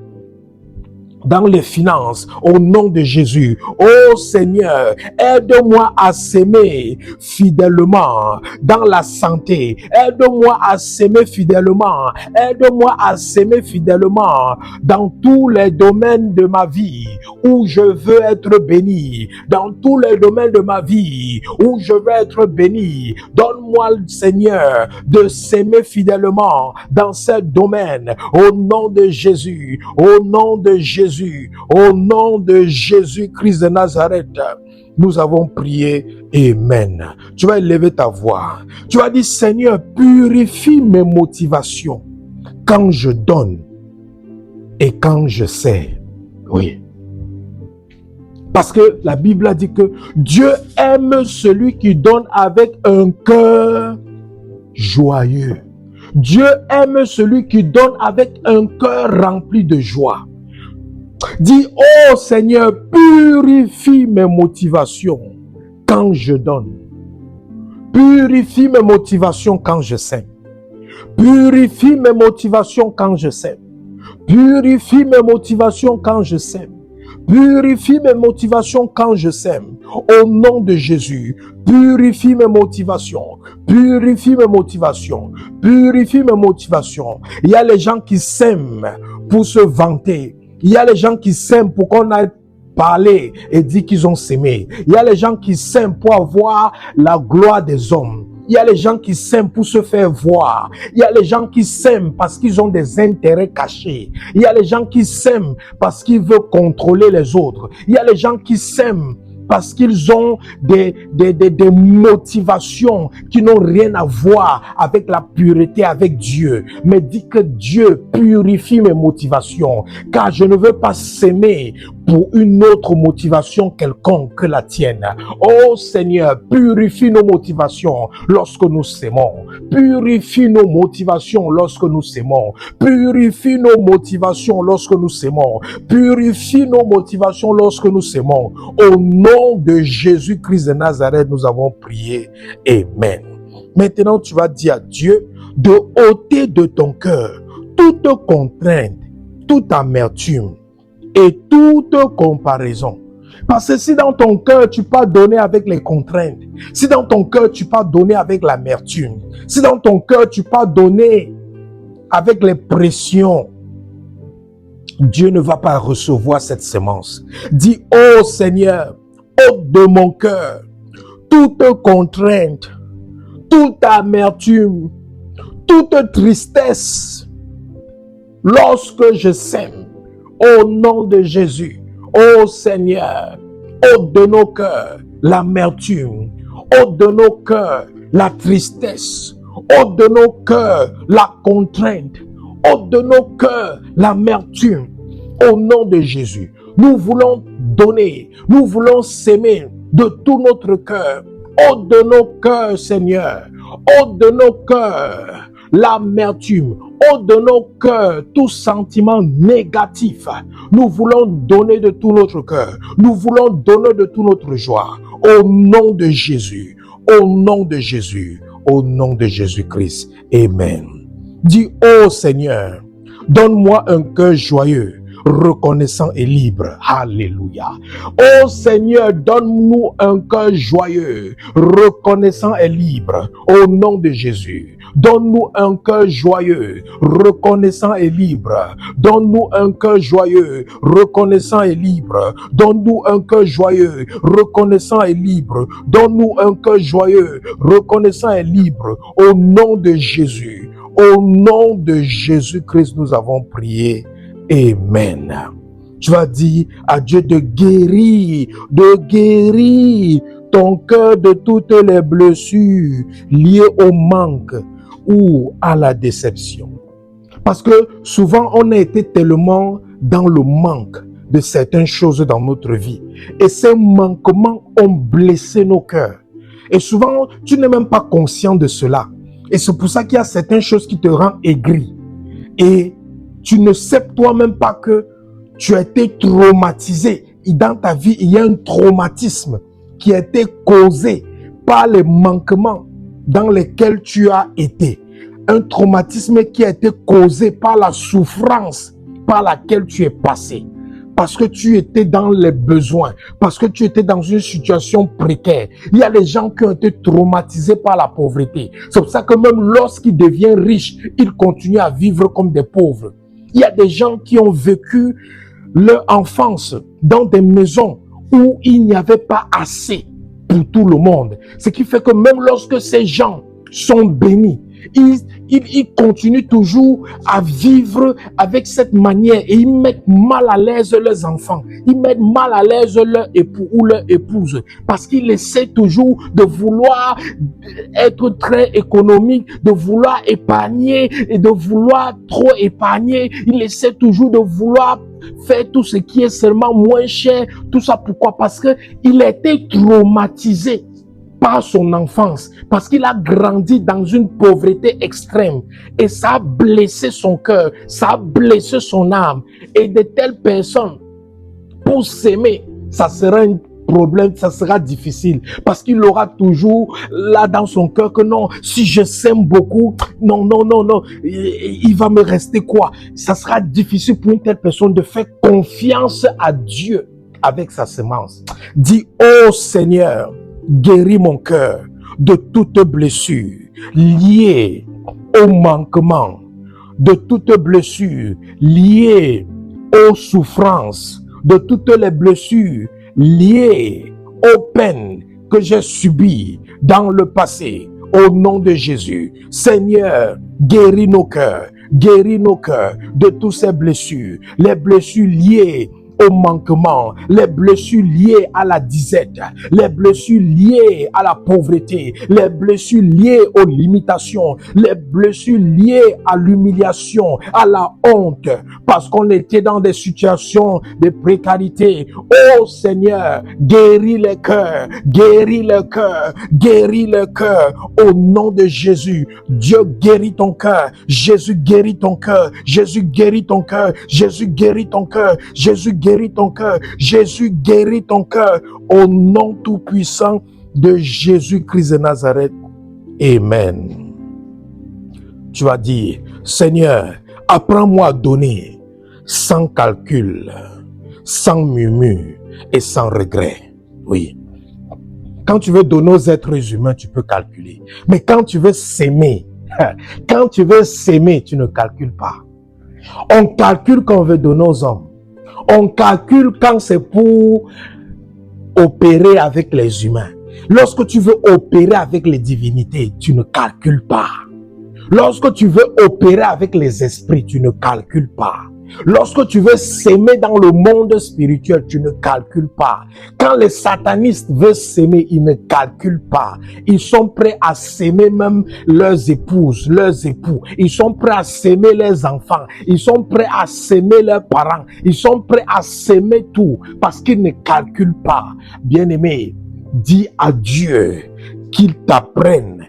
dans les finances, au nom de Jésus. Oh Seigneur, aide-moi à s'aimer fidèlement dans la santé. Aide-moi à s'aimer fidèlement. Aide-moi à s'aimer fidèlement dans tous les domaines de ma vie où je veux être béni. Dans tous les domaines de ma vie où je veux être béni. Donne-moi, Seigneur, de s'aimer fidèlement dans ces domaines. Au nom de Jésus. Au nom de Jésus. Au nom de Jésus-Christ de Nazareth, nous avons prié. Amen. Tu vas élever ta voix. Tu vas dire, Seigneur, purifie mes motivations quand je donne et quand je sais. Oui. Parce que la Bible a dit que Dieu aime celui qui donne avec un cœur joyeux. Dieu aime celui qui donne avec un cœur rempli de joie. Dis, oh Seigneur, purifie mes motivations quand je donne. Purifie mes motivations quand je sème. Purifie mes motivations quand je sème. Purifie mes motivations quand je sème. Purifie mes motivations quand je sème. Au nom de Jésus, purifie mes motivations. Purifie mes motivations. Purifie mes motivations. Il y a les gens qui sèment pour se vanter. Il y a les gens qui s'aiment pour qu'on aille parler et dire qu'ils ont s'aimé. Il y a les gens qui s'aiment pour avoir la gloire des hommes. Il y a les gens qui s'aiment pour se faire voir. Il y a les gens qui s'aiment parce qu'ils ont des intérêts cachés. Il y a les gens qui s'aiment parce qu'ils veulent contrôler les autres. Il y a les gens qui s'aiment parce qu'ils ont des motivations qui n'ont rien à voir avec la pureté, avec Dieu. Mais dis que Dieu purifie mes motivations, car je ne veux pas s'aimer pour une autre motivation quelconque que la tienne. Oh Seigneur, purifie nos motivations lorsque nous s'aimons. Purifie nos motivations lorsque nous s'aimons. Purifie nos motivations lorsque nous s'aimons. Purifie nos motivations lorsque nous s'aimons. Au nom de Jésus-Christ de Nazareth, nous avons prié. Amen. Maintenant, tu vas dire à Dieu de ôter de ton cœur toute contrainte, toute amertume et toute comparaison. Parce que si dans ton cœur, tu pas donner avec les contraintes, si dans ton cœur, tu pas donner avec l'amertume, si dans ton cœur, tu pas donner avec les pressions, Dieu ne va pas recevoir cette semence. Dis, oh Seigneur, ôte de mon cœur toute contrainte, toute amertume, toute tristesse lorsque je sème. Au nom de Jésus, ô Seigneur, ôte de nos cœurs l'amertume, ôte de nos cœurs la tristesse, ôte de nos cœurs la contrainte, ôte de nos cœurs l'amertume. Au nom de Jésus, nous voulons donner, nous voulons s'aimer de tout notre cœur. Ôte de nos cœurs, Seigneur, ôte de nos cœurs l'amertume, ôte de nos cœurs tout sentiment négatif. Nous voulons donner de tout notre cœur. Nous voulons donner de toute notre joie. Au nom de Jésus, au nom de Jésus, au nom de Jésus-Christ. Amen. Dis, ô Seigneur, donne-moi un cœur joyeux, reconnaissant et libre. Alléluia. Ô Seigneur, donne-nous un cœur joyeux, reconnaissant et libre. Au nom de Jésus. Donne-nous un cœur joyeux, reconnaissant et libre. Donne-nous un cœur joyeux, reconnaissant et libre. Donne-nous un cœur joyeux, reconnaissant et libre. Donne-nous un cœur joyeux, reconnaissant et libre. Au nom de Jésus. Au nom de Jésus-Christ, nous avons prié. Amen. Tu vas dire à Dieu de guérir ton cœur de toutes les blessures liées au manque ou à la déception. Parce que souvent, on a été tellement dans le manque de certaines choses dans notre vie. Et ces manquements ont blessé nos cœurs. Et souvent, tu n'es même pas conscient de cela. Et c'est pour ça qu'il y a certaines choses qui te rendent aigri. Et tu ne sais toi-même pas que tu as été traumatisé. Et dans ta vie, il y a un traumatisme qui a été causé par les manquements dans lesquels tu as été. Un traumatisme qui a été causé par la souffrance par laquelle tu es passé. parce que tu étais dans les besoins, parce que tu étais dans une situation précaire. Il y a des gens qui ont été traumatisés par la pauvreté. C'est pour ça que même lorsqu'ils deviennent riches, ils continuent à vivre comme des pauvres. Il y a des gens qui ont vécu leur enfance dans des maisons où il n'y avait pas assez pour tout le monde. Ce qui fait que même lorsque ces gens sont bénis, ils continuent toujours à vivre avec cette manière et ils mettent mal à l'aise leurs enfants. Ils mettent mal à l'aise leur époux ou leur épouse parce qu'ils essaient toujours de vouloir être très économique, de vouloir épargner et de vouloir trop épargner. Ils essaient toujours de vouloir faire tout ce qui est seulement moins cher. Tout ça pourquoi? Parce que il a été traumatisé par son enfance, parce qu'il a grandi dans une pauvreté extrême et ça a blessé son cœur, ça a blessé son âme. Et de telles personnes, pour s'aimer, ça sera un problème, ça sera difficile parce qu'il aura toujours là dans son cœur que non, si je s'aime beaucoup, non, il va me rester quoi? Ça sera difficile pour une telle personne de faire confiance à Dieu avec sa semence. Dis, oh Seigneur, guéris mon cœur de toute blessure liée au manquement, de toute blessure liée aux souffrances, de toutes les blessures liées aux peines que j'ai subies dans le passé. Au nom de Jésus, Seigneur, guéris nos cœurs de toutes ces blessures, les blessures liées au manquement, les blessures liées à la disette, les blessures liées à la pauvreté, les blessures liées aux limitations, les blessures liées à l'humiliation, à la honte, parce qu'on était dans des situations de précarité. Oh Seigneur, guéris les cœurs, guéris le cœur, guéris le cœur, au nom de Jésus. Dieu guérit ton cœur, Jésus guérit ton cœur, Jésus guérit ton cœur, Jésus guérit ton cœur, Jésus guéris ton cœur. Jésus guérit ton cœur. Au nom tout-puissant de Jésus-Christ de Nazareth. Amen. Tu vas dire, Seigneur, apprends-moi à donner sans calcul, sans murmure et sans regret. Oui. Quand tu veux donner aux êtres humains, tu peux calculer. Mais quand tu veux s'aimer, tu ne calcules pas. On calcule quand on veut donner aux hommes. On calcule quand c'est pour opérer avec les humains. Lorsque tu veux opérer avec les divinités, tu ne calcules pas. Lorsque tu veux opérer avec les esprits, tu ne calcules pas. Lorsque tu veux s'aimer dans le monde spirituel, tu ne calcules pas. Quand les satanistes veulent s'aimer, ils ne calculent pas. Ils sont prêts à s'aimer même leurs épouses, leurs époux. Ils sont prêts à s'aimer leurs enfants. Ils sont prêts à s'aimer leurs parents. Ils sont prêts à s'aimer tout parce qu'ils ne calculent pas. Bien-aimé, dis à Dieu qu'il t'apprenne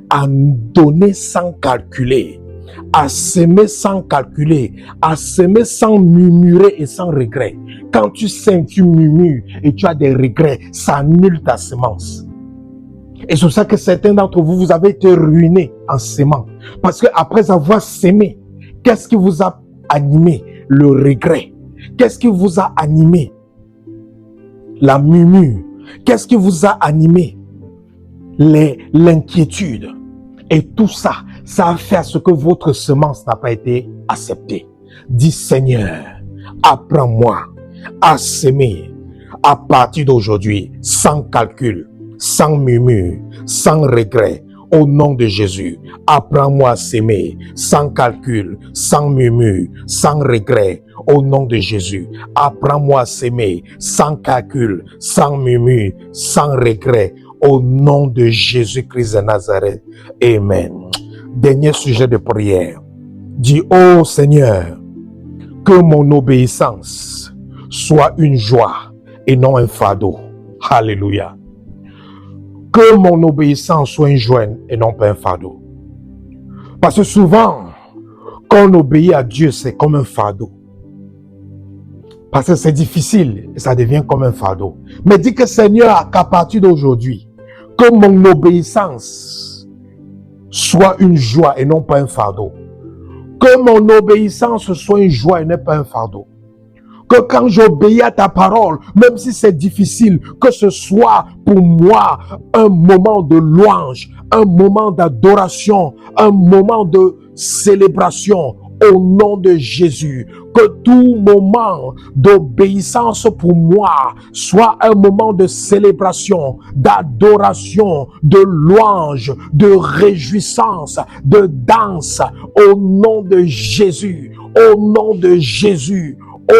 à donner sans calculer, à s'aimer sans calculer, à s'aimer sans murmurer et sans regret. Quand tu saimes, tu murmures et tu as des regrets, ça annule ta semence. Et c'est pour ça que certains d'entre vous, vous avez été ruinés en s'aimant. Parce que après avoir s'aimé, qu'est-ce qui vous a animé? Le regret. Qu'est-ce qui vous a animé? La murmure. Qu'est-ce qui vous a animé? L'inquiétude. Et tout ça, ça a fait à ce que votre semence n'a pas été acceptée. Dis Seigneur, apprends-moi à s'aimer à partir d'aujourd'hui, sans calcul, sans murmure, sans regret. Au nom de Jésus, apprends-moi à s'aimer sans calcul, sans murmure, sans regret. Au nom de Jésus, apprends-moi à s'aimer sans calcul, sans murmure, sans regret. Au nom de Jésus-Christ de Nazareth. Amen. Dernier sujet de prière. Dis, oh Seigneur, que mon obéissance soit une joie et non un fardeau. Alléluia. Que mon obéissance soit une joie et non pas un fardeau. Parce que souvent, quand on obéit à Dieu, c'est comme un fardeau. Parce que c'est difficile et ça devient comme un fardeau. Mais dis que Seigneur, qu'à partir d'aujourd'hui, que mon obéissance soit une joie et non pas un fardeau. Que mon obéissance soit une joie et non pas un fardeau. que quand j'obéis à ta parole, même si c'est difficile, que ce soit pour moi un moment de louange, un moment d'adoration, un moment de célébration au nom de Jésus. Que tout moment d'obéissance pour moi soit un moment de célébration, d'adoration, de louange, de réjouissance, de danse au nom de Jésus, au nom de Jésus.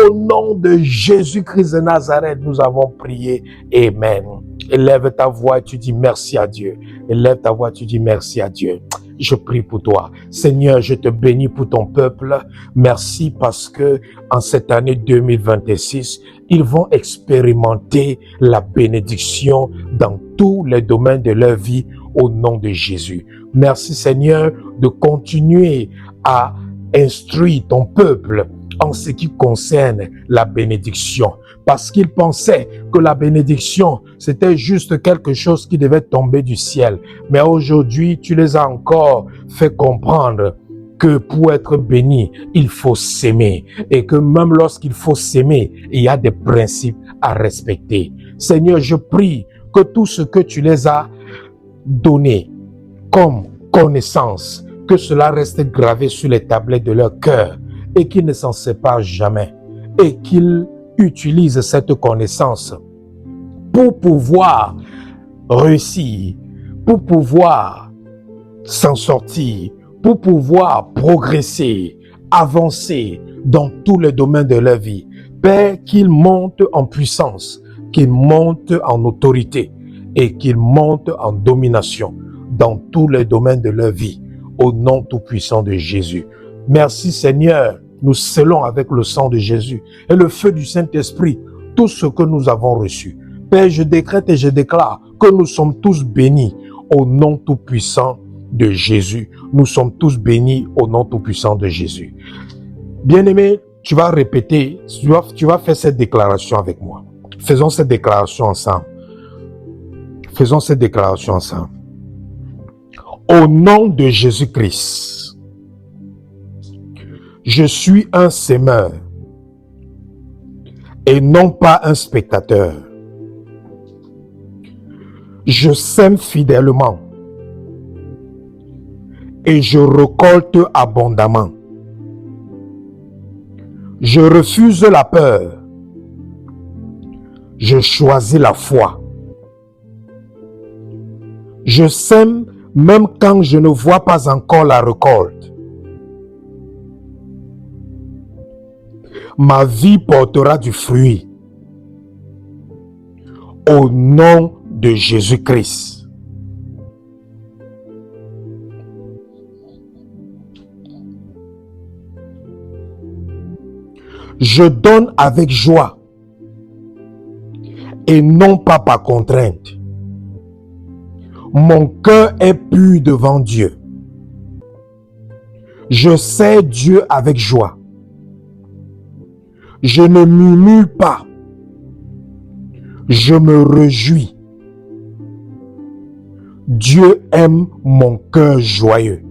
Au nom de Jésus-Christ de Nazareth, nous avons prié. Amen. Élève ta voix et tu dis merci à Dieu. Élève ta voix et tu dis merci à Dieu. Je prie pour toi. Seigneur, je te bénis pour ton peuple. Merci parce que en cette année 2026, ils vont expérimenter la bénédiction dans tous les domaines de leur vie au nom de Jésus. Merci Seigneur de continuer à instruire ton peuple en ce qui concerne la bénédiction. Parce qu'ils pensaient que la bénédiction, c'était juste quelque chose qui devait tomber du ciel. Mais aujourd'hui, tu les as encore fait comprendre que pour être béni, il faut s'aimer. Et que même lorsqu'il faut s'aimer, il y a des principes à respecter. Seigneur, je prie que tout ce que tu les as donné comme connaissance, que cela reste gravé sur les tablettes de leur cœur et qu'ils ne s'en séparent jamais et qu'ils utilisent cette connaissance pour pouvoir réussir, pour pouvoir s'en sortir, pour pouvoir progresser, avancer dans tous les domaines de leur vie. Père, qu'ils montent en puissance, qu'ils montent en autorité et qu'ils montent en domination dans tous les domaines de leur vie, au nom tout-puissant de Jésus. Merci Seigneur, nous scellons avec le sang de Jésus et le feu du Saint-Esprit tout ce que nous avons reçu. Père, je décrète et je déclare que nous sommes tous bénis au nom tout-puissant de Jésus. Nous sommes tous bénis au nom tout-puissant de Jésus. Bien-aimé, tu vas répéter, tu vas faire cette déclaration avec moi. Faisons cette déclaration ensemble. Faisons cette déclaration ensemble. Au nom de Jésus-Christ, je suis un sémeur et non pas un spectateur. Je sème fidèlement et je récolte abondamment. Je refuse la peur. Je choisis la foi. Je sème même quand je ne vois pas encore la récolte. Ma vie portera du fruit. Au nom de Jésus-Christ. Je donne avec joie et non pas par contrainte. Mon cœur est pur devant Dieu. Je sers Dieu avec joie. Je ne murmure pas. Je me réjouis. Dieu aime mon cœur joyeux.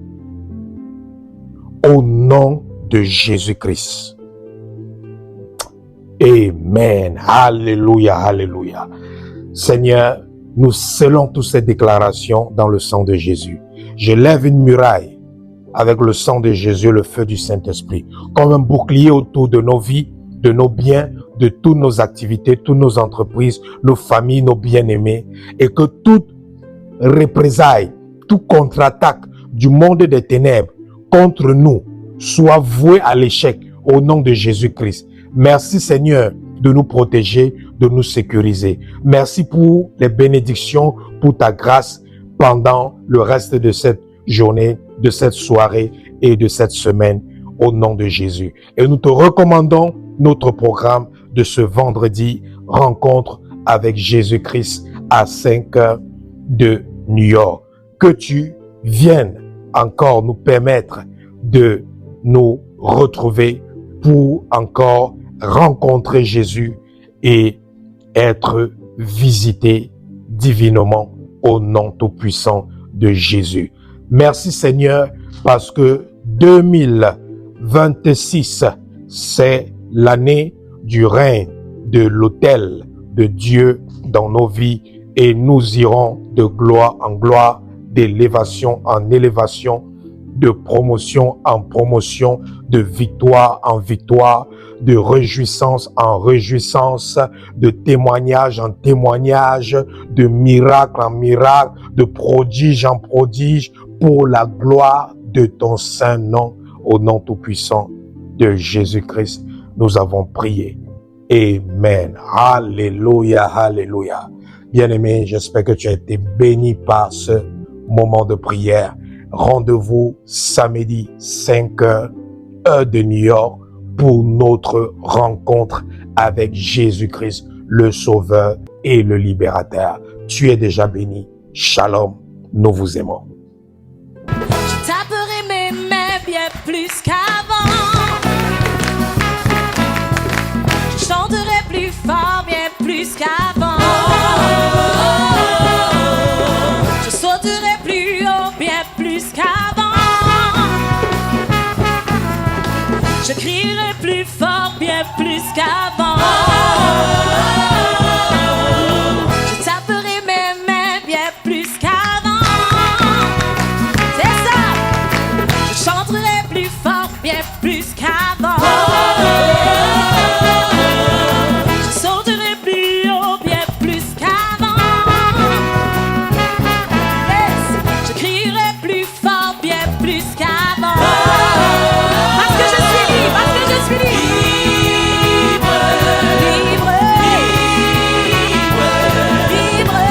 Au nom de Jésus-Christ. Amen. Alléluia, alléluia. Seigneur, nous scellons toutes ces déclarations dans le sang de Jésus. Je lève une muraille avec le sang de Jésus, le feu du Saint-Esprit, comme un bouclier autour de nos vies, de nos biens, de toutes nos activités, toutes nos entreprises, nos familles, nos bien-aimés, et que toute représailles, tout contre-attaque du monde des ténèbres contre nous soit voué à l'échec au nom de Jésus-Christ. Merci Seigneur de nous protéger, de nous sécuriser. Merci pour les bénédictions, pour ta grâce pendant le reste de cette journée, de cette soirée et de cette semaine au nom de Jésus. Et nous te recommandons notre programme de ce vendredi, rencontre avec Jésus-Christ à 5 heures de New York. Que tu viennes encore nous permettre de nous retrouver pour encore rencontrer Jésus et être visité divinement au nom tout-puissant de Jésus. Merci Seigneur parce que 2026, c'est l'année du règne de l'autel de Dieu dans nos vies et nous irons de gloire en gloire, d'élévation en élévation, de promotion en promotion, de victoire en victoire, de réjouissance en réjouissance, de témoignage en témoignage, de miracle en miracle, de prodige en prodige, pour la gloire de ton saint nom, au nom tout-puissant de Jésus-Christ, nous avons prié. Amen. Alléluia, alléluia. Bien-aimé, j'espère que tu as été béni par ce moment de prière. Rendez-vous samedi 5 heures, heure de New York, pour notre rencontre avec Jésus-Christ, le Sauveur et le Libérateur. Tu es déjà béni. Shalom, nous vous aimons. Je taperai mes mains bien plus qu'avant. Je chanterai plus fort, bien plus qu'avant. Je sauterai plus haut, bien plus qu'avant. Je crierai plus fort, bien plus qu'avant. Je taperai mes mains bien plus qu'avant. C'est ça. Je chanterai plus fort, bien plus qu'avant. Je sauterai plus haut, bien plus qu'avant. Yes. Je crierai plus fort, bien plus qu'avant. Parce que je suis libre, parce que je suis libre. Libre, libre,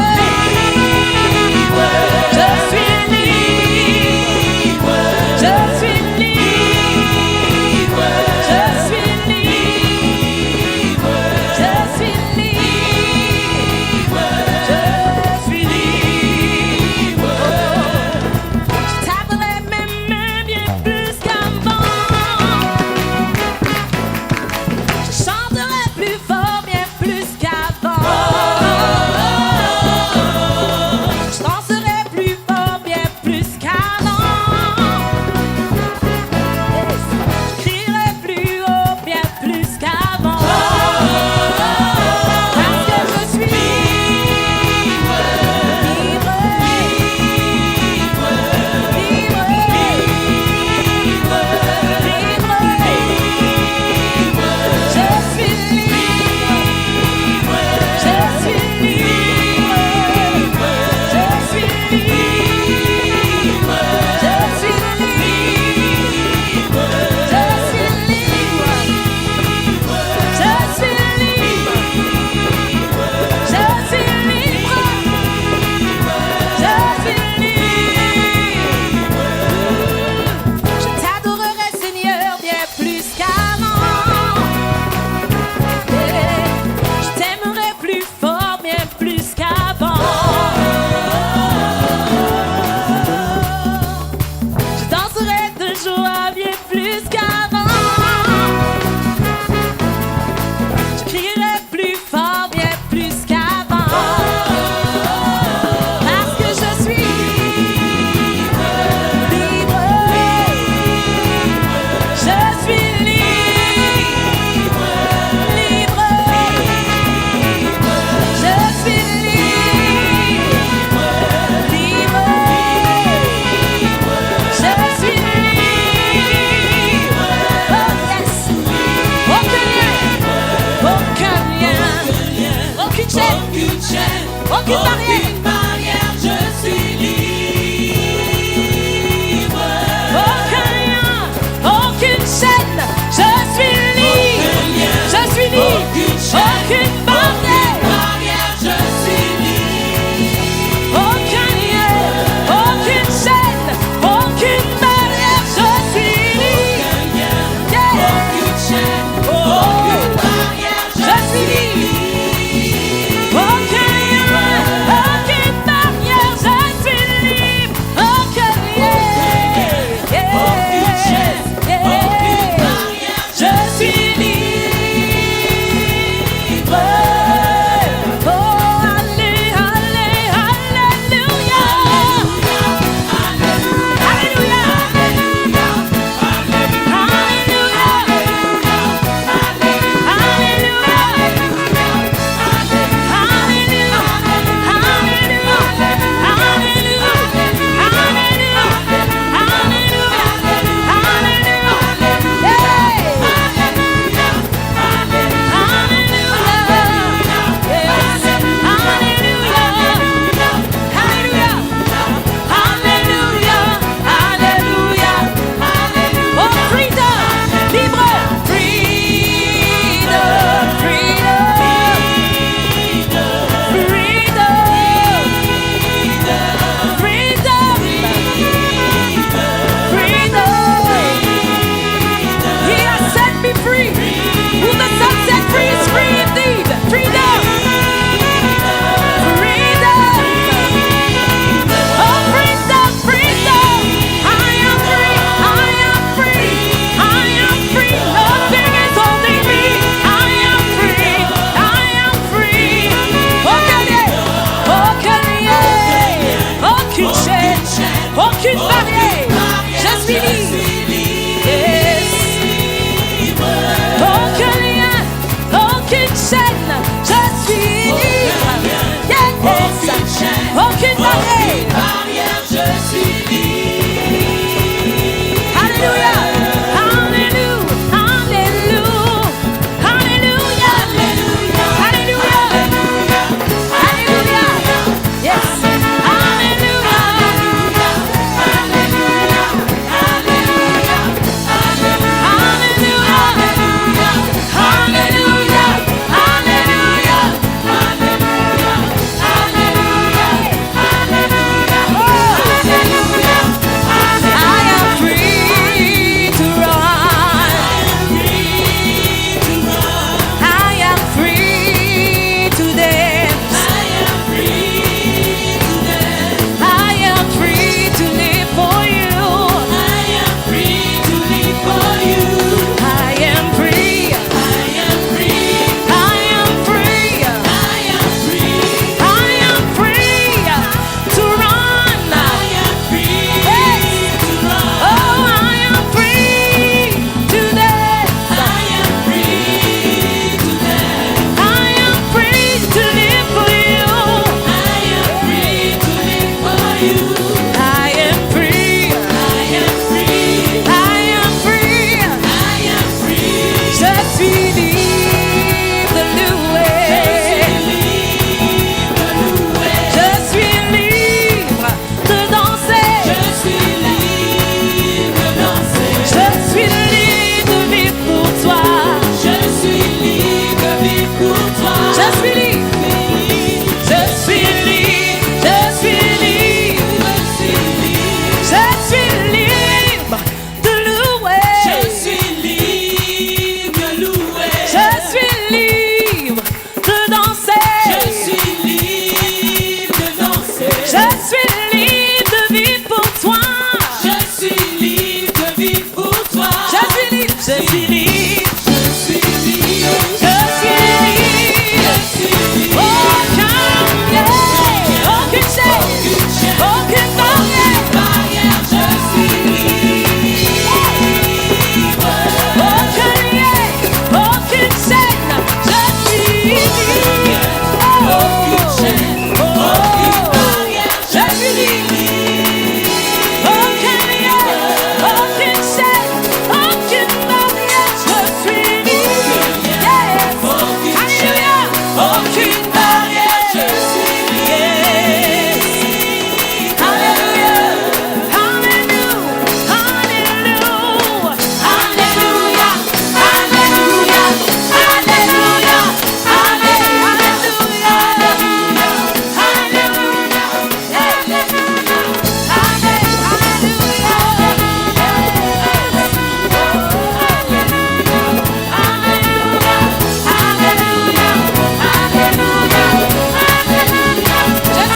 libre. Je suis libre. Je suis libre. Je suis libre. Je suis libre. Je suis libre. Je taperai mes mains bien plus qu'avant. Je chanterai plus fort, bien plus qu'avant. Je danserai plus fort, bien plus qu'avant. Je crierai plus haut, bien plus qu'avant. Parce que je suis libre, libre, libre, libre, libre, libre. Je suis libre, je suis libre, je suis libre, je suis libre, je suis libre, je suis libre, je suis libre, je suis libre. Je t'adorerai, Seigneur, bien plus qu'avant. Je t'aimerai plus fort, bien plus qu'avant. Je danserai de joie, bien plus qu'avant. Je crierai plus fort, bien plus qu'avant. Parce que je suis libre, libre. Je suis libre. désir